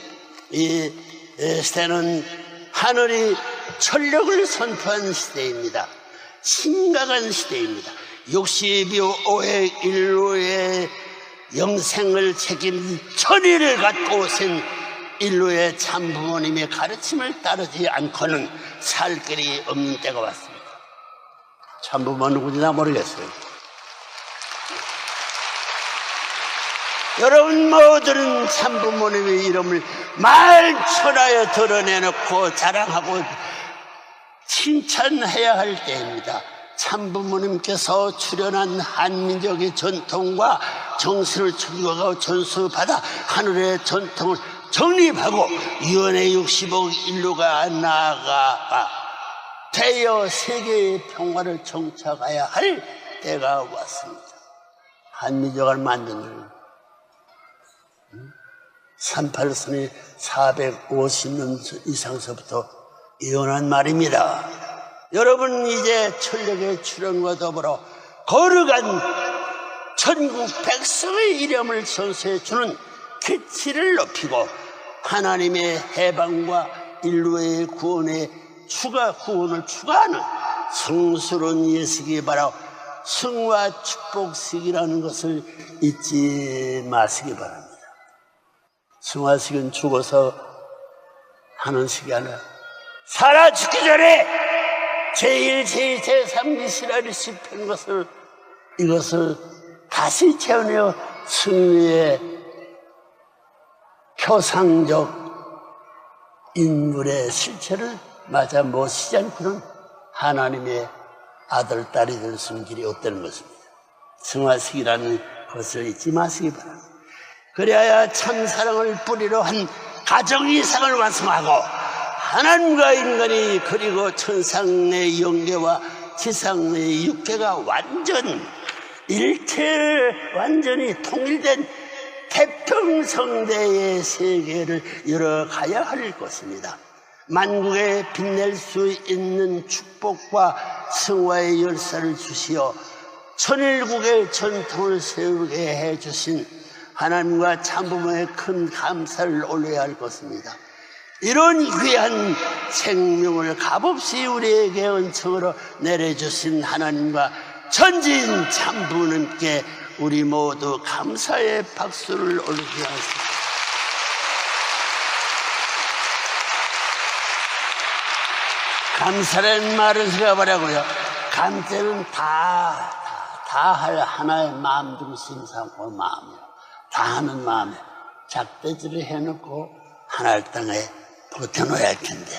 하늘이 천력을 선포한 시대입니다. 심각한 시대입니다. 65회 인류의 영생을 책임 천의를 갖고 오신 인류의 참부모님의 가르침을 따르지 않고는 살 길이 없는 때가 왔습니다. 참부모 누구인지 나 모르겠어요. 여러분 모두는 참부모님의 이름을 말천하에 드러내놓고 자랑하고 칭찬해야 할 때입니다. 참부모님께서 출현한 한민족의 전통과 정신을 추구하고 전수받아 하늘의 전통을 정립하고 유엔의 65억 인류가 나아가 되어 세계의 평화를 정착해야 할 때가 왔습니다. 한민족을 만드는 38선이 450년 이상서부터 이어난 말입니다. 여러분, 이제 천력의 출현과 더불어 거룩한 천국 백성의 이름을 선수해 주는 기치를 높이고 하나님의 해방과 인류의 구원을 추구하는 성스러운 예식이 바로 승화 축복식이라는 것을 잊지 마시기 바랍니다. 승화식은 죽어서 하는 식이 아니라 살아 죽기 전에 제1, 제2, 제3 미시라를 씹힌 이것을 다시 채워내어 승리의 표상적 인물의 실체를 맞아 모시지 않고는 하나님의 아들, 딸이 될 수 있는 길이 없다는 것입니다. 승화식이라는 것을 잊지 마시기 바랍니다. 그래야 참사랑을 뿌리로 한 가정 이상을 완성하고 하나님과 인간이 그리고 천상의 영계와 지상의 육계가 완전히 통일된 태평성대의 세계를 열어가야 할 것입니다. 만국에 빛낼 수 있는 축복과 성화의 열쇠를 주시어 천일국의 전통을 세우게 해주신 하나님과 참부모의 큰 감사를 올려야 할 것입니다. 이런 귀한 생명을 값없이 우리에게 은총으로 내려주신 하나님과 전지인 참부모님께 우리 모두 감사의 박수를 올리게 하십시오. 감사라는 말은 제가 뭐라고요? 감사는 다 할 하나의 마음 중심 삼고 마음이요. 다 하는 마음에 작대질을 해놓고 하나의 땅에 버텨놓아야 할 텐데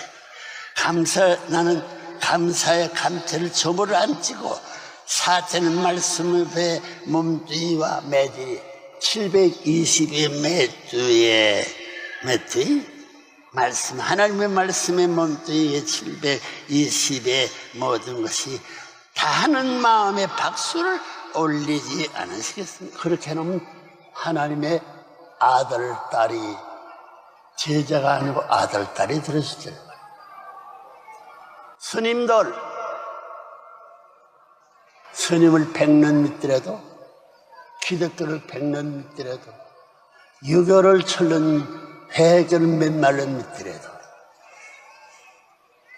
나는 감사의 감체를 저물을 안 찌고 사체는 말씀의 배 몸뚱이와 매주이 720의 매주이 말씀 하나님의 말씀의 몸뚱이에 720의 모든 것이 다 하는 마음에 박수를 올리지 않으시겠습니까? 그렇게 해놓으면 하나님의 아들, 딸이 제자가 아니고 아들, 딸이 들으시죠. 스님들, 스님을 100년 믿더라도, 기독교를 100년 믿더라도, 유교를 1000년, 회교를 몇 말년 믿더라도,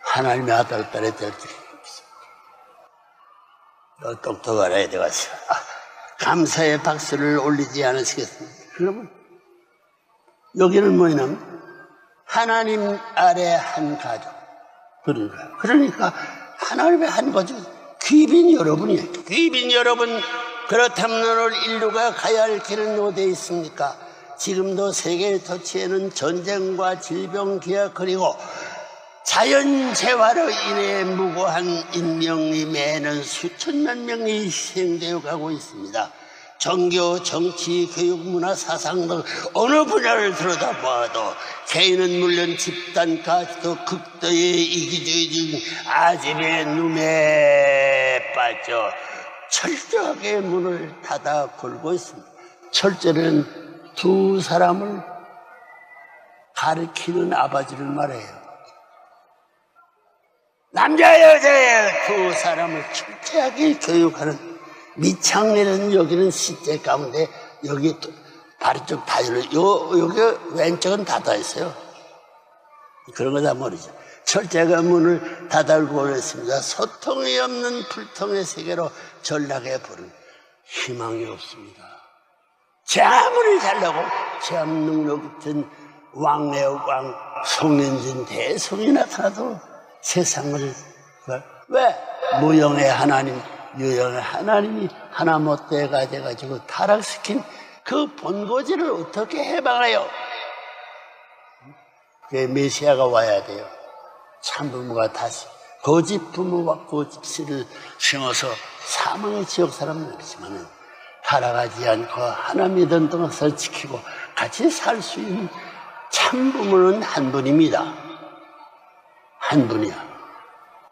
하나님의 아들, 딸이 될 줄이 없습니다. 똑똑하라, 내가 감사의 박수를 올리지 않으시겠습니까? 그러면, 여기는 뭐냐면, 하나님 아래 한 가족. 그러니까, 하나님의 한 가족. 귀빈 여러분이에요. 귀빈 여러분, 그렇다면 오늘 인류가 가야 할 길은 어디에 있습니까? 지금도 세계의 토치에는 전쟁과 질병, 기아 그리고 자연재해로 인해 무고한 인명이 매년 수천만 명이 희생되어 가고 있습니다. 종교, 정치, 교육, 문화, 사상 등 어느 분야를 들여다보아도 개인은 물론 집단까지도 극도의 이기주의 중 아집의 눈에 빠져 철저하게 문을 닫아 걸고 있습니다. 철저는 두 사람을 가르치는 아버지를 말해요. 남자 여자의 두 사람을 철저하게 교육하는 미창리는 여기는 시제 가운데 여기 바로 쪽 다 열려 여기 왼쪽은 닫아 있어요. 그런 거 다 모르죠. 철제가 문을 닫아고 그랬습니다. 소통이 없는 불통의 세계로 전락해 버린 희망이 없습니다. 제 아무리 잘나고 제압 능력 같은 왕의 왕 송현진 대성이 나타나도 세상을 왜 무형의 하나님 유형의 하나님이 하나 못되가 돼가지고 타락시킨 그 본고지를 어떻게 해방해요? 메시아가 와야 돼요. 참부모가 다시 거짓 부모와 거짓 씨를 심어서 사망의 지옥 사람은 없지만 타락하지 않고 하나 믿은 것을 지키고 같이 살 수 있는 참부모는 한 분입니다. 한 분이야.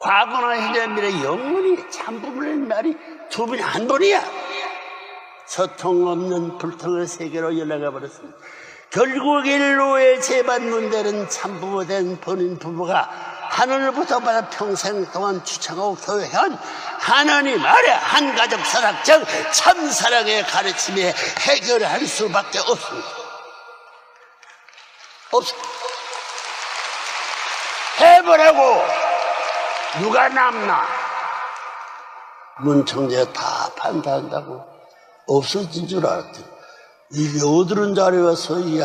과거나 현재 미래 영원히 참부모의 말이 두 분이 한 분이야. 소통 없는 불통의 세계로 연락해 버렸습니다. 결국 인류의 재반 문제는 참부모된 본인 부부가 하늘로부터 받아 평생 동안 추청하고 교육한 하나님 아래 한 가족 사랑적 참사랑의 가르침에 해결할 수밖에 없습니다. 해보라고 누가 남나? 문청제 다 판단한다고 없어진 줄 알았더니 이게 어디른 자리에 와서 이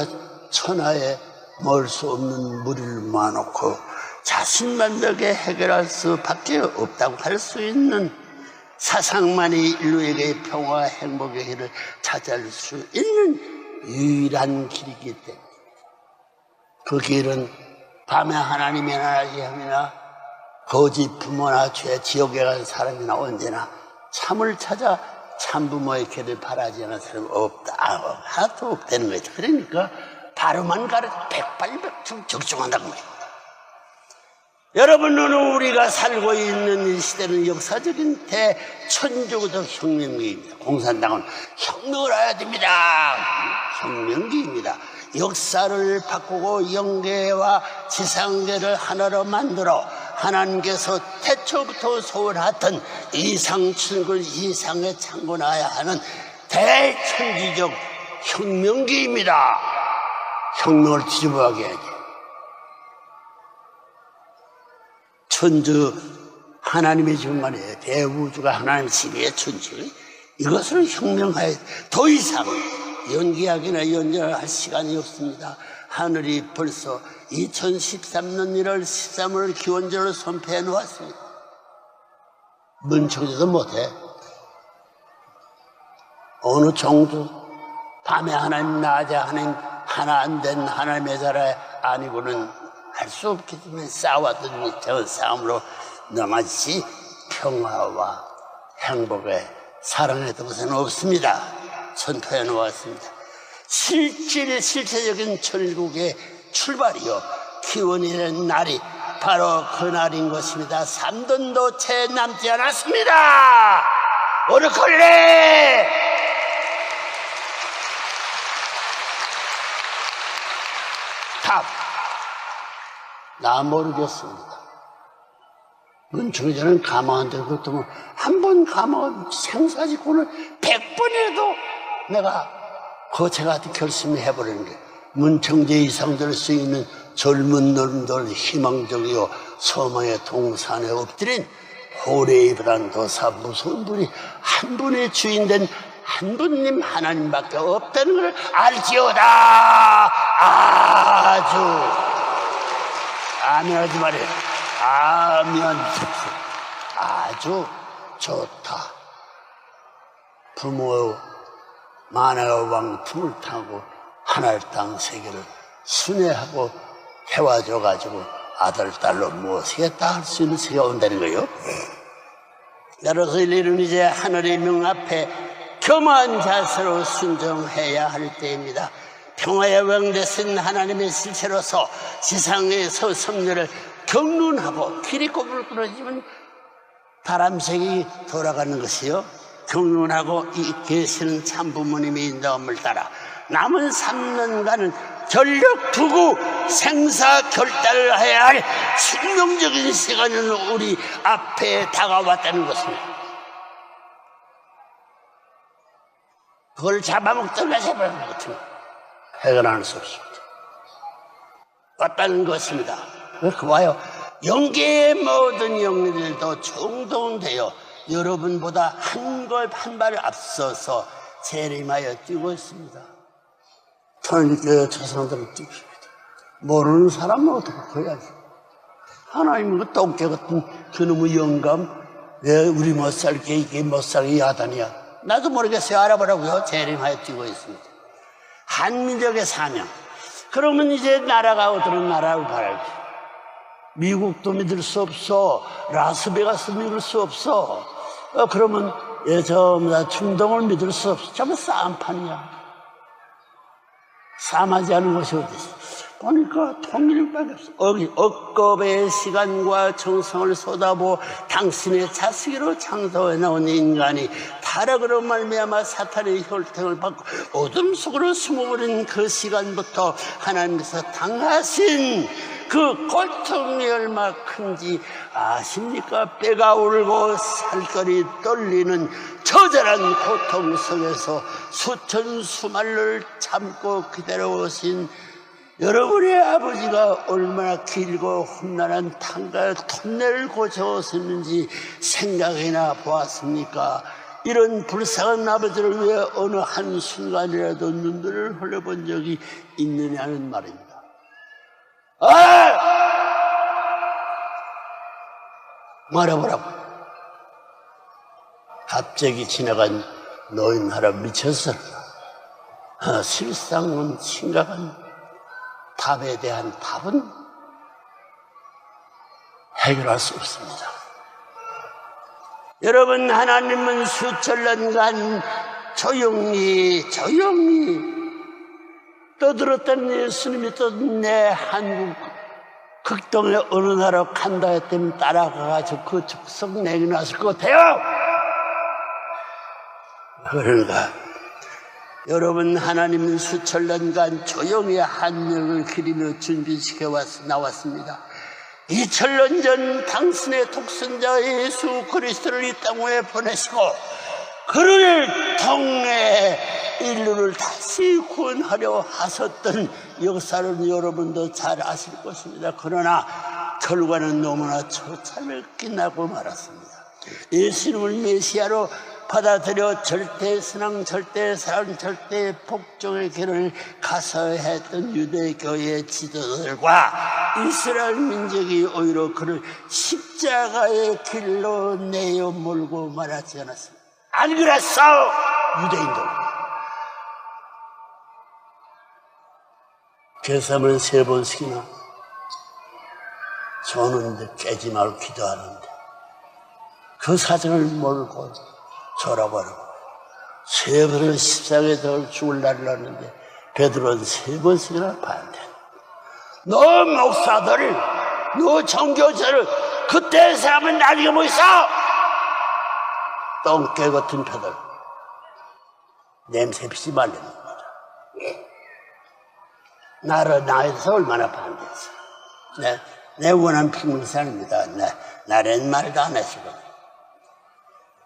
천하에 멀 수 없는 무리를 모아놓고 자신만들게 해결할 수밖에 없다고 할 수 있는 사상만이 인류에게 평화와 행복의 길을 찾아낼 수 있는 유일한 길이기 때문에 그 길은 밤에 하나님이나 하나님이나 거짓 부모나 죄 지옥에 간 사람이나 언제나 참을 찾아 참부모의 길을 바라지 않은 사람이 없다. 하나도 없다는 거죠. 그러니까 바로만 가르쳐 백발백중 적중한다고 말이에요. 여러분은 우리가 살고 있는 이 시대는 역사적인 대천주교적 혁명기입니다. 공산당은 혁명을 해야 됩니다. 혁명기입니다. 역사를 바꾸고 영계와 지상계를 하나로 만들어 하나님께서 태초부터 소원하던 이상천군 이상에 창건하여야 하는 대천지적 혁명기입니다. 혁명을 뒤집어가게 해야지. 천주 하나님의 주만이에요. 대우주가 하나님 지배의 천주. 이것을 혁명하여 더 이상 연기하기나 연결할 시간이 없습니다. 하늘이 벌써 2013년 1월 13일 기원절을 선포해 놓았습니다. 문청제도 못해. 어느 정도 밤에 하나님 낮에 하나님 하나 안 된 하나님의 자라 아니고는 할 수 없기 때문에 싸웠던 저 싸움으로 넘어지지 평화와 행복에 사랑했던 것은 없습니다. 선포해 놓았습니다. 실체적인 천국의 출발이요 기원이 된 날이 바로 그 날인 것입니다. 3돈도 채 남지 않았습니다. 오르컬레 답 나 모르겠습니다. 문청제는 감화한데 그것도 한 번 감화 생사지고는 100번이라도 내가 거체같은 결심을 해버리는 게 문청제 이상 될 수 있는 젊은 놈들 희망적이요 소망의 동산에 엎드린 호레이브란 도사 무서운 분이 한 분의 주인된 한 분님 하나님밖에 없다는 걸 알지어다. 아주 아멘하지 말이에요. 아멘. 아주 좋다. 부모 만화의 왕 틈을 타고 하늘 땅 세계를 순회하고 해와줘가지고 아들 딸로 모시겠다 할 수 있는 세계가 온다는 거예요. 따라서 우리는 이제 하늘의 명 앞에 겸허한 자세로 순종해야 할 때입니다. 평화의 왕 되신 하나님의 실체로서 지상에서 섭리를 경륜하고 기리꼽을 끊어지면 바람색이 돌아가는 것이요 경륜하고 계시는 참부모님의 인도함을 따라 남은 3년간은 전력 두고 생사 결단을 해야 할 숙명적인 시간이 우리 앞에 다가왔다는 것입니다. 그걸 잡아먹다가 잡아먹는 것은 해결할 수 없습니다. 왔다는 것입니다. 그와요, 영계의 모든 영리들도 총동되어 여러분보다 한 발 앞서서 재림하여 뛰고 있습니다. 저는 저 사람들을 뛰고 있습니다. 모르는 사람은 어떻게 해야지? 하나님 그 똥개 같은 그놈의 영감, 왜 우리 못 살게 이게 못 살게 야단이야? 나도 모르겠어요. 알아보라고요. 재림하여 뛰고 있습니다. 한민족의 사명. 그러면 이제 나라가 어떤 나라를 바랄지. 미국도 믿을 수 없어. 라스베가스 믿을 수 없어. 그러면 중동을 믿을 수 없어. 전부 싸움판이야. 싸움하지 않은 것이 어디 있어? 보니까 통일밖에 없어. 억겁의 시간과 정성을 쏟아부어 당신의 자식으로 창조해 나온 인간이 타락으로 말미암아 사탄의 혈통을 받고 어둠 속으로 숨어버린 그 시간부터 하나님께서 당하신 그 고통이 얼마나 큰지 아십니까? 뼈가 울고 살결이 떨리는 처절한 고통 속에서 수천 수말을 참고 기다려오신 여러분의 아버지가 얼마나 길고 험난한 탄과 톱내를 고쳐오셨는지 생각이나 보았습니까? 이런 불쌍한 아버지를 위해 어느 한순간이라도 눈물을 흘려본 적이 있느냐는 말입니다. 말해보라고. 갑자기 지나간 노인 하나 미쳤어. 실상은 심각한 답에 대한 답은 해결할 수 없습니다. 여러분, 하나님은 수천 년간 조용히 떠들었던 예수님이 또 내 한국 극동의 어느 나라 간다 했더니 따라가가지고 그 족속 내겨놨을 것 같아요. 그러니까 여러분, 하나님은 수천 년간 조용히 한역을 그리며 준비시켜 나왔습니다. 2000년 전 당신의 독생자 예수 그리스도를 이 땅에 보내시고 그를 통해 인류를 다시 구원하려 하셨던 역사를 여러분도 잘 아실 것입니다. 그러나 결과는 너무나 처참하게 끝나고 말았습니다. 예수님을 메시아로 받아들여 절대 신앙, 절대 사랑, 절대 복종의 길을 가서했던 유대교의 지도자들과 이스라엘 민족이 오히려 그를 십자가의 길로 내어 몰고 말하지 않았습니다. 안 그랬어! 유대인들. 괴삼을 3번씩이나 조는데 깨지 말고 기도하는데 그 사정을 몰고 졸아버리고 3번을 십자가에 더 죽을 날을 하는데 베드로는 3번씩이나 반대. 너 목사들, 너 정교사를 그때 사람은 나중에 뭐 있어? 똥개 같은 표들 냄새 피지 말라는 겁니다. 나에서 얼마나 반대했어. 내 원한 평생입니다. 나는 말도 안 하시고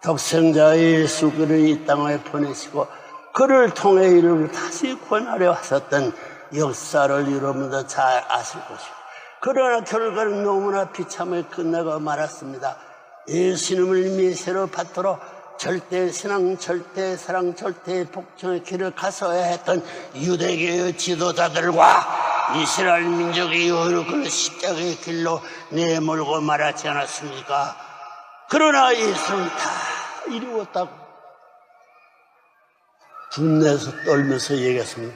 독생자 예수 그를 이 땅에 보내시고 그를 통해 이름을 다시 구원하려 하셨던 역사를 여러분도 잘 아실 것이고, 그러나 결과는 너무나 비참하게 끝나고 말았습니다. 예수님을 메시아로 받들어 절대 신앙, 절대 사랑, 절대 복종의 길을 가서야 했던 유대교의 지도자들과 이스라엘 민족이 오히려 그 십자가의 길로 내몰고 말하지 않았습니까? 그러나 예수는 다 이루었다고 분내서 떨면서 얘기했습니다.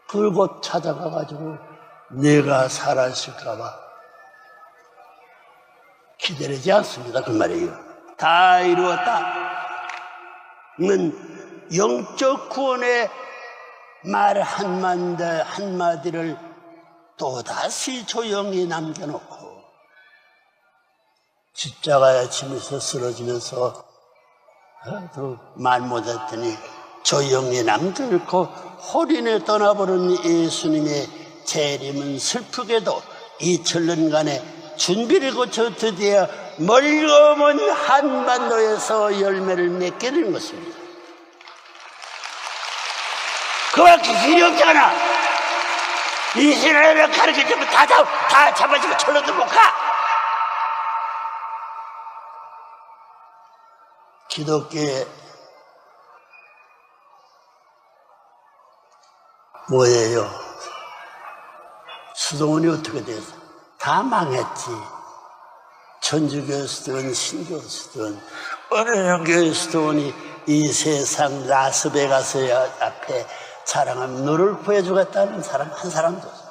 그걸 곧 찾아가가지고 내가 살아있을까봐 기다리지 않습니다. 그 말이에요. 다 이루었다. 는 영적 구원의 말 한마디를 또다시 조용히 남겨놓고 십자가에 치면서 쓰러지면서 말 못했더니 조용히 남들고 홀인에 떠나버린 예수님의 재림은 슬프게도 2000년간의 준비를 거쳐 드디어 멀거먼 한반도에서 열매를 맺게 된 것입니다. 그밖에 길이 없잖아. 이스라엘을 가르쳐주면 다 잡아주고 절로도 못 가. 기독교의 뭐예요? 수도원이 어떻게 돼서 다 망했지. 천주교 수도원, 신교 수도원, 어느 교회 수도원이 이 세상 라스베가스 앞에 자랑하면 너를 구해주겠다는 사람 한 사람도 없어.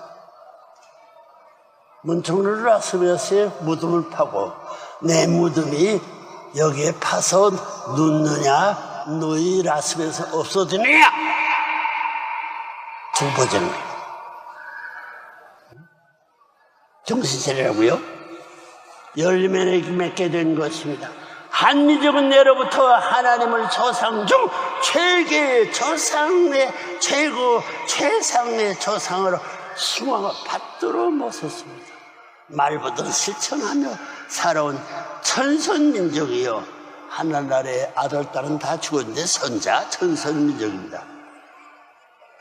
문총을 라스베가스에 무덤을 파고 내 무덤이 여기에 파서 눕느냐, 너희 라스베가스 없어지느냐? 두 버전 정신차리라고요? 열매를 맺게 된 것입니다. 한민족은 내로부터 하나님을 조상 중 최고의 조상의 최고 최상의 조상으로 숭앙을 받들어 모셨습니다. 말보다 실천하며 살아온 천선민족이요. 하나나라의 아들, 딸은 다 죽었는데 선자 천선민족입니다.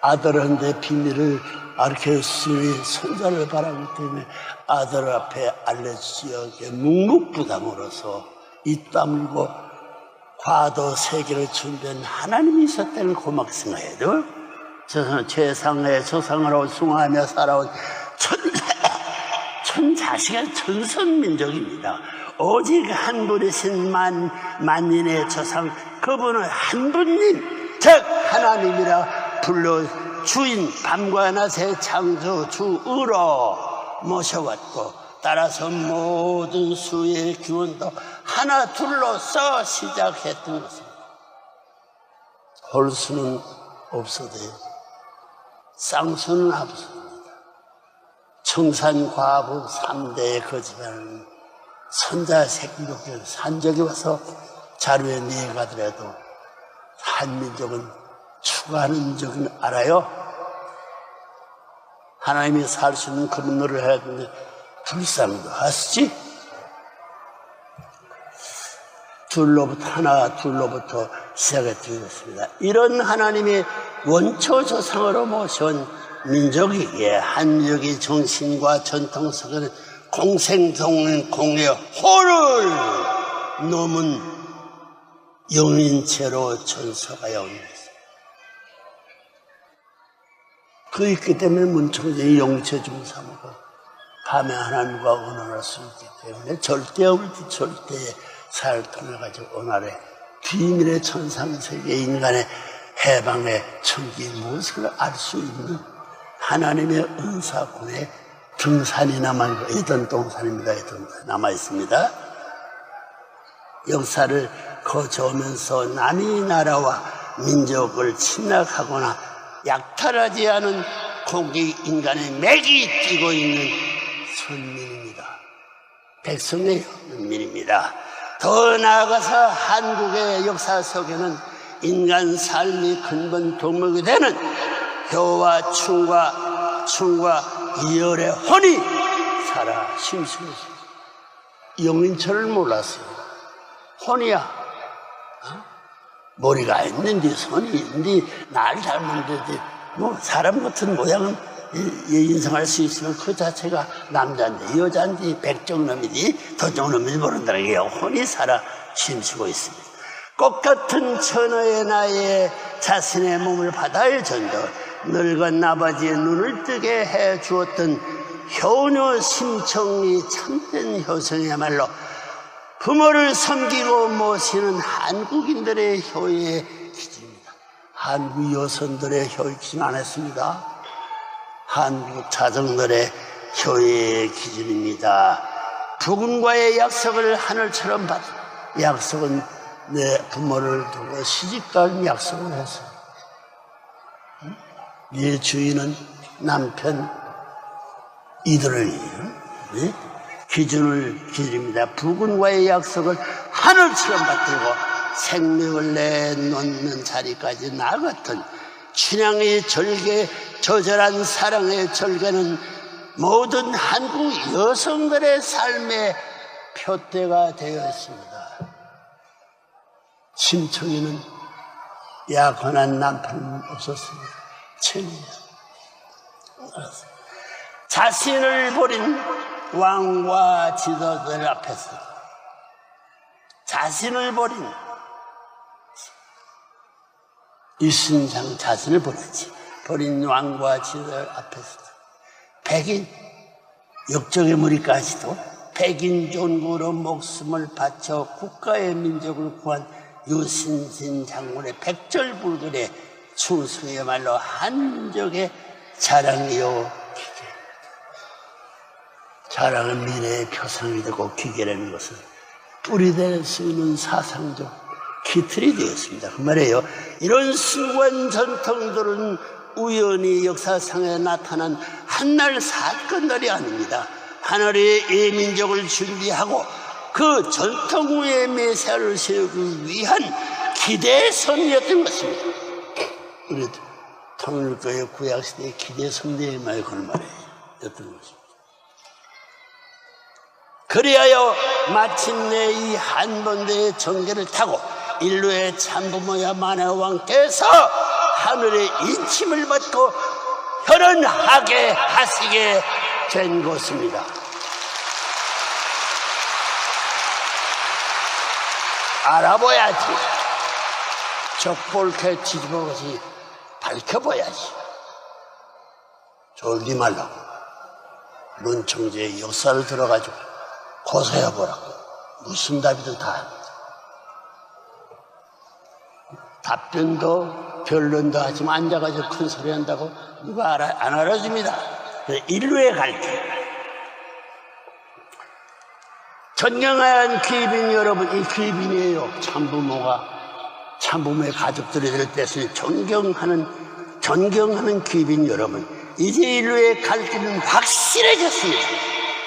아들한테 비밀을 알케우스의 손자를 바라기 때문에 아들 앞에 알레지역의 묵묵부담으로서 이 땀 흘고 과도 세계를 준비한 하나님이 있었다는 고맙게 생각해도 최상의 조상으로 숭하며 살아온 천자식의 천선민족입니다. 오직 한 분이신 만인의 조상, 그분은 한 분님, 즉 하나님이라 불러 주인 밤과 낮의 창조주로 모셔왔고, 따라서 모든 수의 기원도 하나 둘로서 시작했던 것입니다. 홀수는 없어져요. 쌍수는 없습니다. 청산과부 3대의 거짓말은 선자 새끼족들 산적이 와서 자루에 내가더라도 한민족은 추구하는 적은 알아요? 하나님이 살 수 있는 그런 노를 해야 되는데 불쌍도 하시지? 둘로부터 시작해 드리겠습니다. 이런 하나님의 원초 조상으로 모셔온 민족이기에 한민족의 정신과 전통 속에는 공생동 공의 호를 넘은 영인체로 전서가야 옵니다. 그 있기 때문에 문청들이 영체 중 삼고 밤에 하나님과 언어할 수 있기 때문에 절대 절대의 사를 통해 가지고 오늘의 비밀의 천상세계 인간의 해방의 천기 무엇을 알 수 있는 하나님의 은사군의 등산이 남아있고 에덴동산입니다. 에덴동산 남아있습니다. 역사를 거쳐오면서 남이 나라와 민족을 침략하거나 약탈하지 않은 고기 인간의 맥이 뛰고 있는 선민입니다. 백성의 민입니다. 더 나아가서 한국의 역사 속에는 인간 삶이 근본 동목이 되는 효와 충과 이열의 혼이 살아 심심했어요. 영인철을 몰랐어요. 혼이야. 머리가 있는데 손이 있는데 날 닮은데 뭐 사람 같은 모양은 인성할 수 있으면 그 자체가 남자인데 여자인데 백정놈이지 도정놈이지 모른다는 게 혼이 살아 심쉬고 있습니다. 꽃같은 처녀의 나이에 자신의 몸을 바다에 전도 늙은 아버지의 눈을 뜨게 해 주었던 효녀 심청이 참된 효성이야말로 부모를 섬기고 모시는 한국인들의 효의 기준입니다. 한국 여성들의 효의 기준 안 했습니다. 한국 자정들의 효의 기준입니다. 부군과의 약속을 하늘처럼 받은 약속은 내 부모를 두고 시집갈 약속을 했어요. 네 주인은 남편 이들을 기준입니다. 부군과의 약속을 하늘처럼 받들고 생명을 내놓는 자리까지 나갔던 춘향의 절개, 저절한 사랑의 절개는 모든 한국 여성들의 삶의 표대가 되어 있습니다. 심청이는 약혼한 남편은 없었습니다. 천이야. 자신을 버린 왕과 지도자들 앞에서 자신을 버린 이순장 자신을 버린 왕과 지도자들 앞에서 백인 역적의 무리까지도 백인 존국으로 목숨을 바쳐 국가의 민족을 구한 유신신 장군의 백절불굴의 충성이야말로 한족의 자랑이요 기계. 자랑은 미래의 표상이 되고 기계라는 것은 뿌리될 수 있는 사상적 기틀이 되었습니다. 그 말이에요. 이런 숭고한 전통들은 우연히 역사상에 나타난 한날 사건들이 아닙니다. 하늘의 예민족을 준비하고 그 전통 위에 매사를 세우기 위한 기대선이었던 것입니다. 우리 통일교의 구약시대의 기대선대의 말 그런 말이었던 것입니다. 그리하여 마침내 이 한번대의 전개를 타고 인류의 참부모야 만화왕께서 하늘의 인침을 받고 현원하게 하시게 된 것입니다. 알아봐야지. 적볼게 뒤집어서 밝혀봐야지. 졸지 말라고. 문청제의 역사를 들어가지고 고소해보라고. 무슨 답이든 다 합니다. 답변도 변론도 하지만 앉아가지고 큰 소리 한다고 누가 안 알아줍니다. 인류의 갈등. 존경한 귀빈 여러분, 이 귀빈이에요. 참부모의 가족들이 될 때서 존경하는 귀빈 여러분. 이제 인류의 갈등은 확실해졌습니다.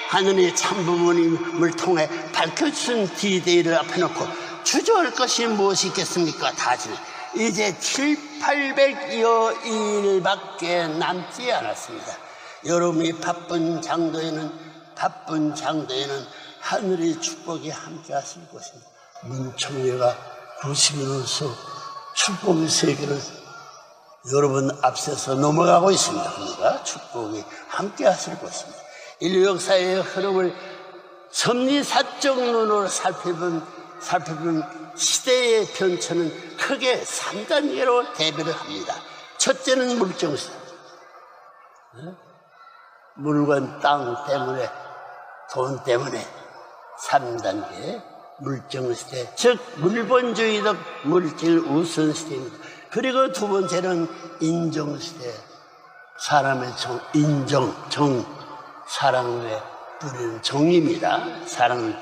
하느님의 참부모님을 통해 밝혀주신 디데이를 앞에 놓고 주저할 것이 무엇이 있겠습니까? 다시 이제 800여 일밖에 남지 않았습니다. 여러분이 바쁜 장도에는 하늘의 축복이 함께 하실 것입니다. 문청래가 90년으로서 축복의 세계를 여러분 앞서서 넘어가고 있습니다. 그러니까 축복이 함께 하실 것입니다. 인류 역사의 흐름을 섭리사적 눈으로 살펴본 시대의 변천은 크게 3단계로 대별을 합니다. 첫째는 물정시대. 물건, 땅 때문에, 돈 때문에 3단계 물정시대, 즉 물본주의적 물질 우선시대입니다. 그리고 두 번째는 인정시대. 사람의 사랑에 뿌리는 정입니다. 사랑은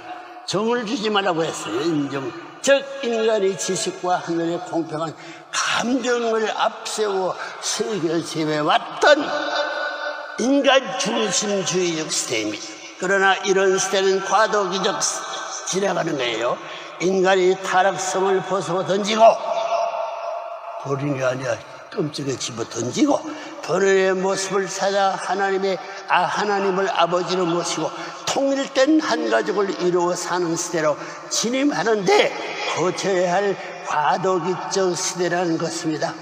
정을 주지 말라고 했어요. 인정. 즉 인간의 지식과 하늘의 공평한 감정을 앞세워 세계를 지배해왔던 인간 중심주의적 시대입니다. 그러나 이런 시대는 과도기적 지나가는 거예요. 인간이 타락성을 벗어 던지고 버린 게 아니라 끔찍에 집어 던지고 본연의 모습을 찾아 하나님을 아버지로 모시고 통일된 한 가족을 이루어 사는 시대로 진입하는데 거쳐야 할 과도기적 시대라는 것입니다.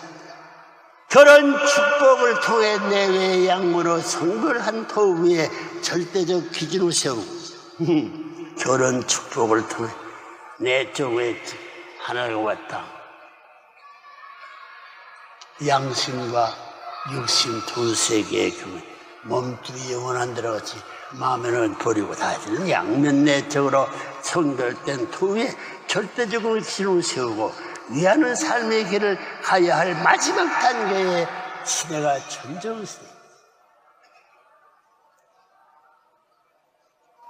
결혼 축복을 통해 내외 양무로 성불한 터 위에 절대적 기준을 세우고 결혼 축복을 통해 내 쪽에 하나가 왔다. 양심과 육심 두 세계의 경우 몸뚱이 영원한 대로 같이 마음에는 버리고 다시는 양면 내적으로 성결된 두 위에 절대적으로 기준을 세우고 위하는 삶의 길을 가야 할 마지막 단계의 시대가 전정시대.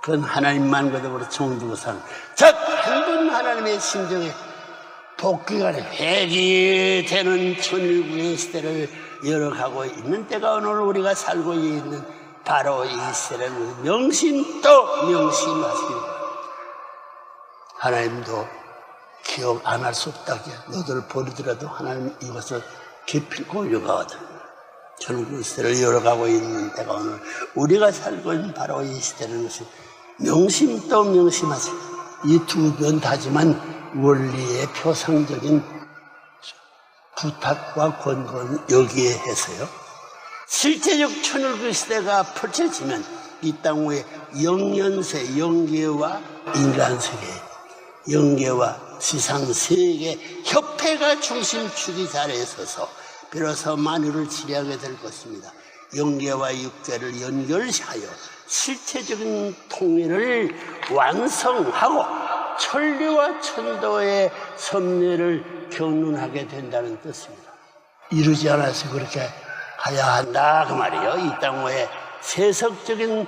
그건 하나님만 거듭으로 정두고 사는 즉 한 분 하나님의 심정에 복귀가 회귀되는 천일국의 시대를 열어가고 있는 때가 오늘 우리가 살고 있는 바로 이 시대를 명심하십니다. 하나님도 기억 안 할 수 없다. 너들 버리더라도 하나님 이것을 깊이고 요가거든. 젊은 시대를 열어가고 있는 때가 오늘 우리가 살고 있는 바로 이 시대는 것이 명심도 명심하세요. 이 두 번 다지만 원리의 표상적인 부탁과 권고는 여기에 해서요. 실제적 천일구 시대가 펼쳐지면 이 땅 위에 영연세, 영계와 인간세계, 영계와 지상세계 협회가 중심축이 자리에 서서 비로소 만유를 지배하게 될 것입니다. 영계와 육계를 연결하여 실체적인 통일을 완성하고 천리와 천도의 섭리를 경륜하게 된다는 뜻입니다. 이루지 않아서 그렇게 가야 한다 그 말이에요. 이 땅 위에 세속적인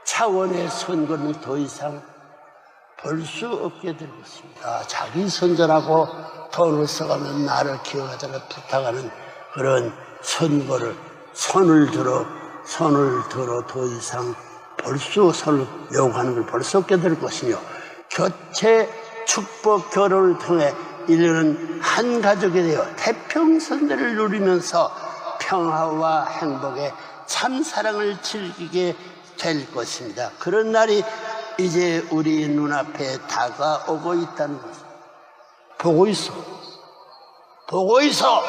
차원의 선거는 더 이상 볼 수 없게 될 것입니다. 자기 선전하고 돈을 써가면 나를 기억하자고 부탁하는 그런 선거를 손을 들어 더 이상 손을 요구하는 걸 볼 수 없게 될 것이며 교체, 축복, 결혼을 통해 인류는 한 가족이 되어 태평선대를 누리면서 평화와 행복의 참 사랑을 즐기게 될 것입니다. 그런 날이 이제 우리 눈앞에 다가오고 있다는 것입니다. 보고 있어. 보고 있어.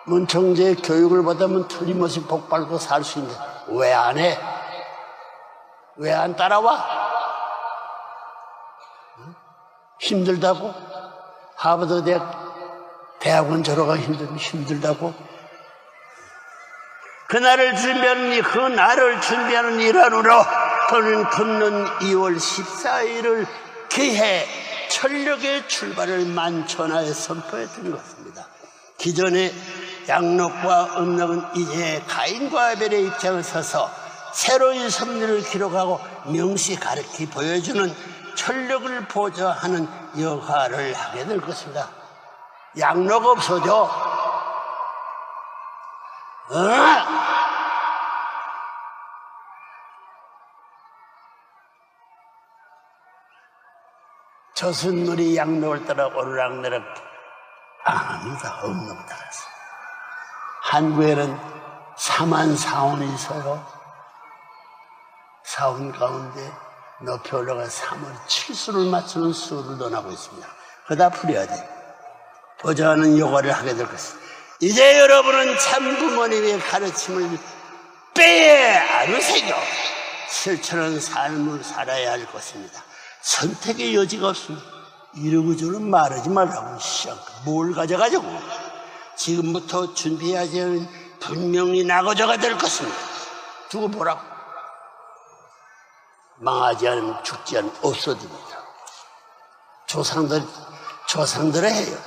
문청재 교육을 받으면 틀림없이 복받고 살 수 있는데 왜 안 해? 왜 안 따라와? 힘들다고? 하버드 대학원 졸업하기 힘들다고? 그날을 준비하는 일환으로 저는 금년 2월 14일을 기해 철력의 출발을 만천하에 선포했던 것입니다. 기존의 양록과 음록은 이제 가인과 아벨의 입장을 서서 새로운 섭리를 기록하고 명시 가르치 보여주는 철력을 보좌하는 역할을 하게 될 것입니다. 양록 없어져. 조선물이 양록을 따라 오르락내락 아닙니다. 음록을 따라서. 한국에는 4만 사원이 있어요. 사원 가운데 높이 올라가 3월 7수를 맞추는 수를 논하고 있습니다. 그다 풀어야 돼. 보좌하는 요구를 하게 될 것입니다. 이제 여러분은 참 부모님의 가르침을 빼에 아르새겨 실천하는 삶을 살아야 할 것입니다. 선택의 여지가 없습니다. 이러고저러 말하지 말라고. 뭘 가져가자고. 지금부터 준비해야지 하는 분명히 나고자가 될 것입니다. 두고 보라고. 망하지 않으면 죽지 않으면 없어집니다. 조상들을 해요.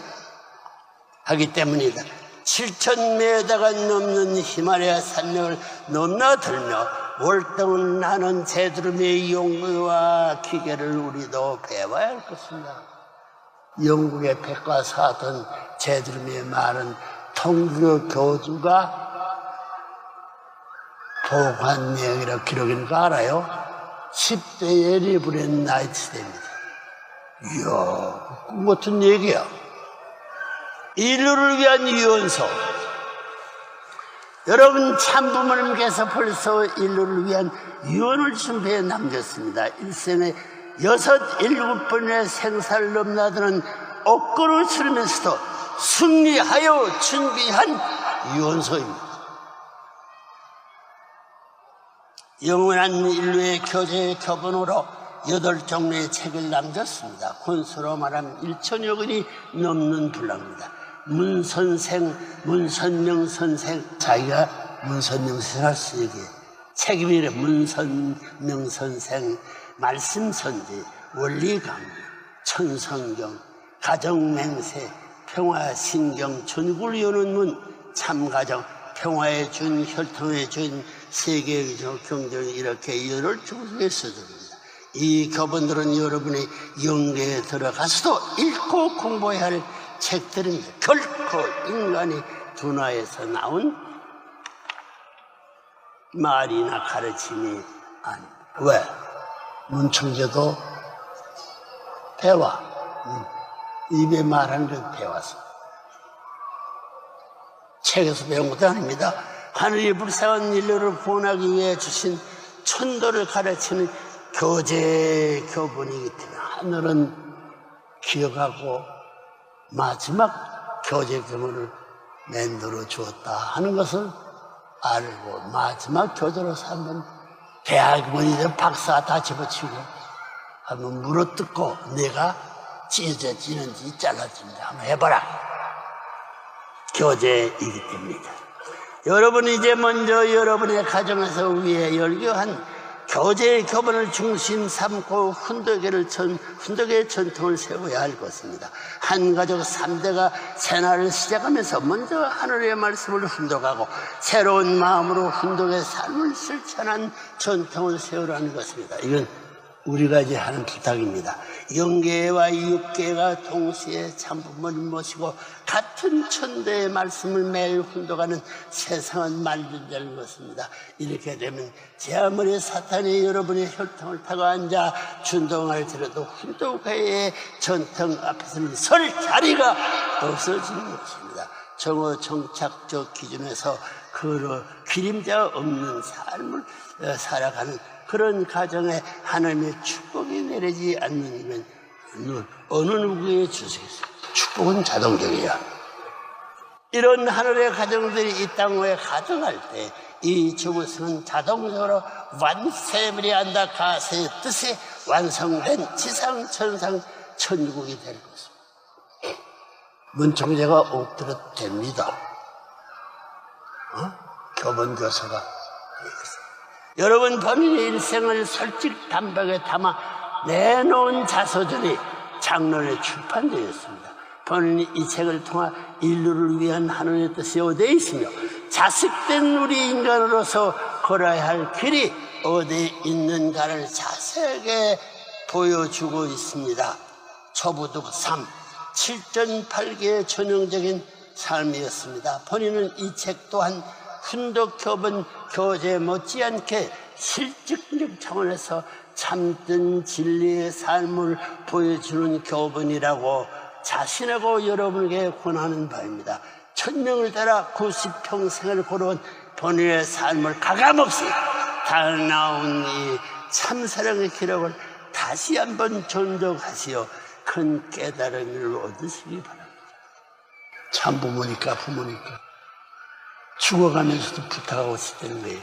하기 때문이다. 7,000m가 넘는 히말라야 산맥을 넘나들며 월등은 나는 제드름의 용기와 기계를 우리도 배워야 할 것입니다. 영국의 백과사던 제드름의 많은 통교 교주가 보관 내용이라고 기록인 거 알아요? 10대의 리브렌 나이트입니다. 이야, 꿈 같은 얘기야. 인류를 위한 유언서. 여러분 참부모님께서 벌써 인류를 위한 유언을 준비해 남겼습니다. 일생에 6, 7번의 생사를 넘나드는 옥고를 치르면서도 승리하여 준비한 유언서입니다. 영원한 인류의 교제의 교본으로 8종류의 책을 남겼습니다. 권수로 말하면 1,000여 권이 넘는 분량입니다. 문선명 선생, 자기가 문선명 선생을 쓰기 책임이래. 문선명 선생, 말씀선지, 원리강의, 천성경, 가정맹세, 평화신경, 전국을 여는 문, 참가정, 평화의 준, 혈통의 준, 세계의 경전, 이렇게 12종류의 서적입니다. 이 교본들은 여러분이 영계에 들어가서도 읽고 공부해야 할 책들입니다. 결코 인간이 둔화에서 나온 말이나 가르침이 아닙니다. 왜? 문청재도 배워. 입에 말하는 걸 배워서. 책에서 배운 것도 아닙니다. 하늘이 불쌍한 인류를 구원하기 위해 주신 천도를 가르치는 교제 교본이기 때문에 하늘은 기억하고 마지막 교제 교본을 만들어 주었다 하는 것을 알고 마지막 교재로서 한번 대학원이든 박사 다 집어치고 한번 물어뜯고 내가 찢어지는지 잘라지는지 한번 해봐라. 교재이기 때문이다. 여러분이 이제 먼저 여러분의 가정에서 위에 열교한 교제의 교본을 중심 삼고 훈독의 전통을 세워야 할 것입니다. 한 가족 3대가 새날을 시작하면서 먼저 하늘의 말씀을 훈독하고 새로운 마음으로 훈독의 삶을 실천한 전통을 세우라는 것입니다. 이건 우리가 이제 하는 부탁입니다. 영계와 육계가 동시에 참부모를 모시고 같은 천대의 말씀을 매일 훈독하는 세상은 말들되는 것입니다. 이렇게 되면 제 아무리 사탄이 여러분의 혈통을 타고 앉아 준동을 들어도 훈독회의 전통 앞에서는 설 자리가 없어지는 것입니다. 정오 정착적 기준에서 그 기림자 없는 삶을 살아가는 그런 가정에 하나님의 축복이 내리지 않는 이면 어느 누구의 주세겠어요? 축복은 자동적이야. 이런 하늘의 가정들이 이 땅 위에 가득할 때 이 지구상은 자동적으로 완세브리한다 가세의 뜻이 완성된 지상 천상 천국이 될 것입니다. 문총재가 엎드려도 됩니다. 교본 교사가 여러분 본인의 일생을 솔직담백에 담아 내놓은 자서전이 작년에 출판되었습니다. 본인이 이 책을 통해 인류를 위한 하나님의 뜻이 어디에 있으며 자식된 우리 인간으로서 걸어야 할 길이 어디에 있는가를 자세하게 보여주고 있습니다. 초부득 3, 7전 8개의 전형적인 삶이었습니다. 본인은 이 책 또한 훈독교본 교재 못지않게 실질적 차원에서 참된 진리의 삶을 보여주는 교본이라고 자신하고 여러분에게 권하는 바입니다. 천명을 따라 90평생을 걸어온 본인의 삶을 가감없이 다 나온 이 참사랑의 기록을 다시 한번 존독하시어 큰 깨달음을 얻으시기 바랍니다. 참 부모니까 죽어가면서도 부탁하고 싶다는 거예요.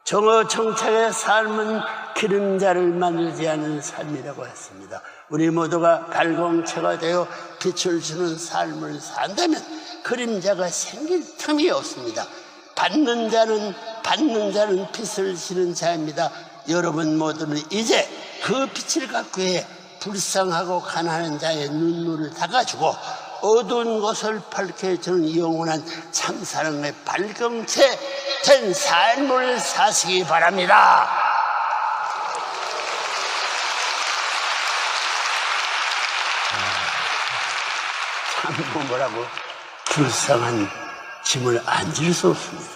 정오 정착의 삶은 기름자를 만들지 않은 삶이라고 했습니다. 우리 모두가 발광체가 되어 빛을 주는 삶을 산다면 그림자가 생길 틈이 없습니다. 받는 자는 빛을 지는 자입니다. 여러분 모두는 이제 그 빛을 갖고 해 불쌍하고 가난한 자의 눈물을 닦아주고 어두운 곳을 밝혀주는 영원한 참사랑의 발광체 된 삶을 사시기 바랍니다. 참 뭐라고 불쌍한 짐을 안 질 수 없습니다.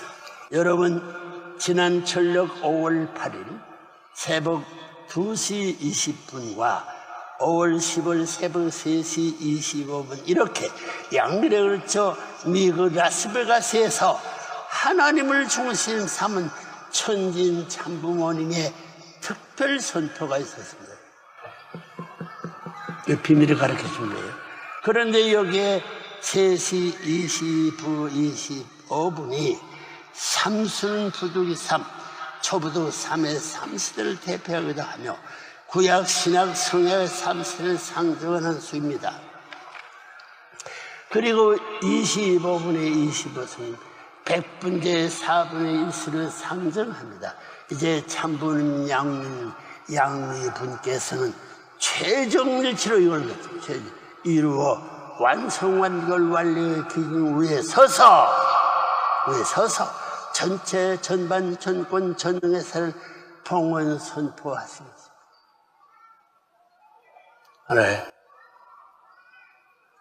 여러분 지난 철력 5월 8일 새벽 2시 20분과 5월 10일 새벽 3시 25분 이렇게 양일에 걸쳐 미국 라스베가스에서 하나님을 중심 삼은 천진 참부모님의 특별 선포가 있었습니다. 이 비밀을 가르쳐 준 거예요. 그런데 여기에 3시 25분이 삼순 부득이 3, 초부득 3의 3세대를 대표하기도 하며 구약 신약 성약의 3세를 상징하는 수입니다. 그리고 25분의 25수는 100분의 4분의 1수를 상징합니다. 이제 참부는 양미 분께서는 최종일치로 이걸 이루어 완성한 걸 완료의 기준 위에 서서 전체 전반 전권 전능의 살을 봉헌 선포하십니다. 하나의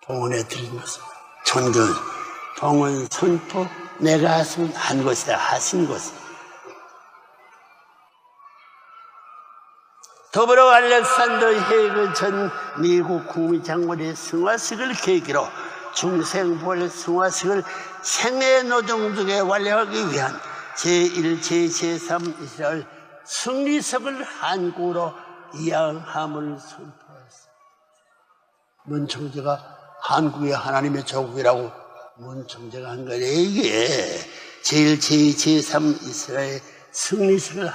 봉헌해 드린 것입니다. 존경, 봉헌 선포, 내가 한 것이다, 하신 것입니다. 더불어 알렉산더 헤이그 전 미국 국무장관의 승화식을 계기로 중생부활 승화식을 생애 노동중에 완료하기 위한 제1, 제3 이스라엘 승리석을 한국으로 이양함을 선포했습니다. 문총재가 한국이 하나님의 조국이라고 문총재가 한 거예요. 이게 제1, 제3 이스라엘 승리석을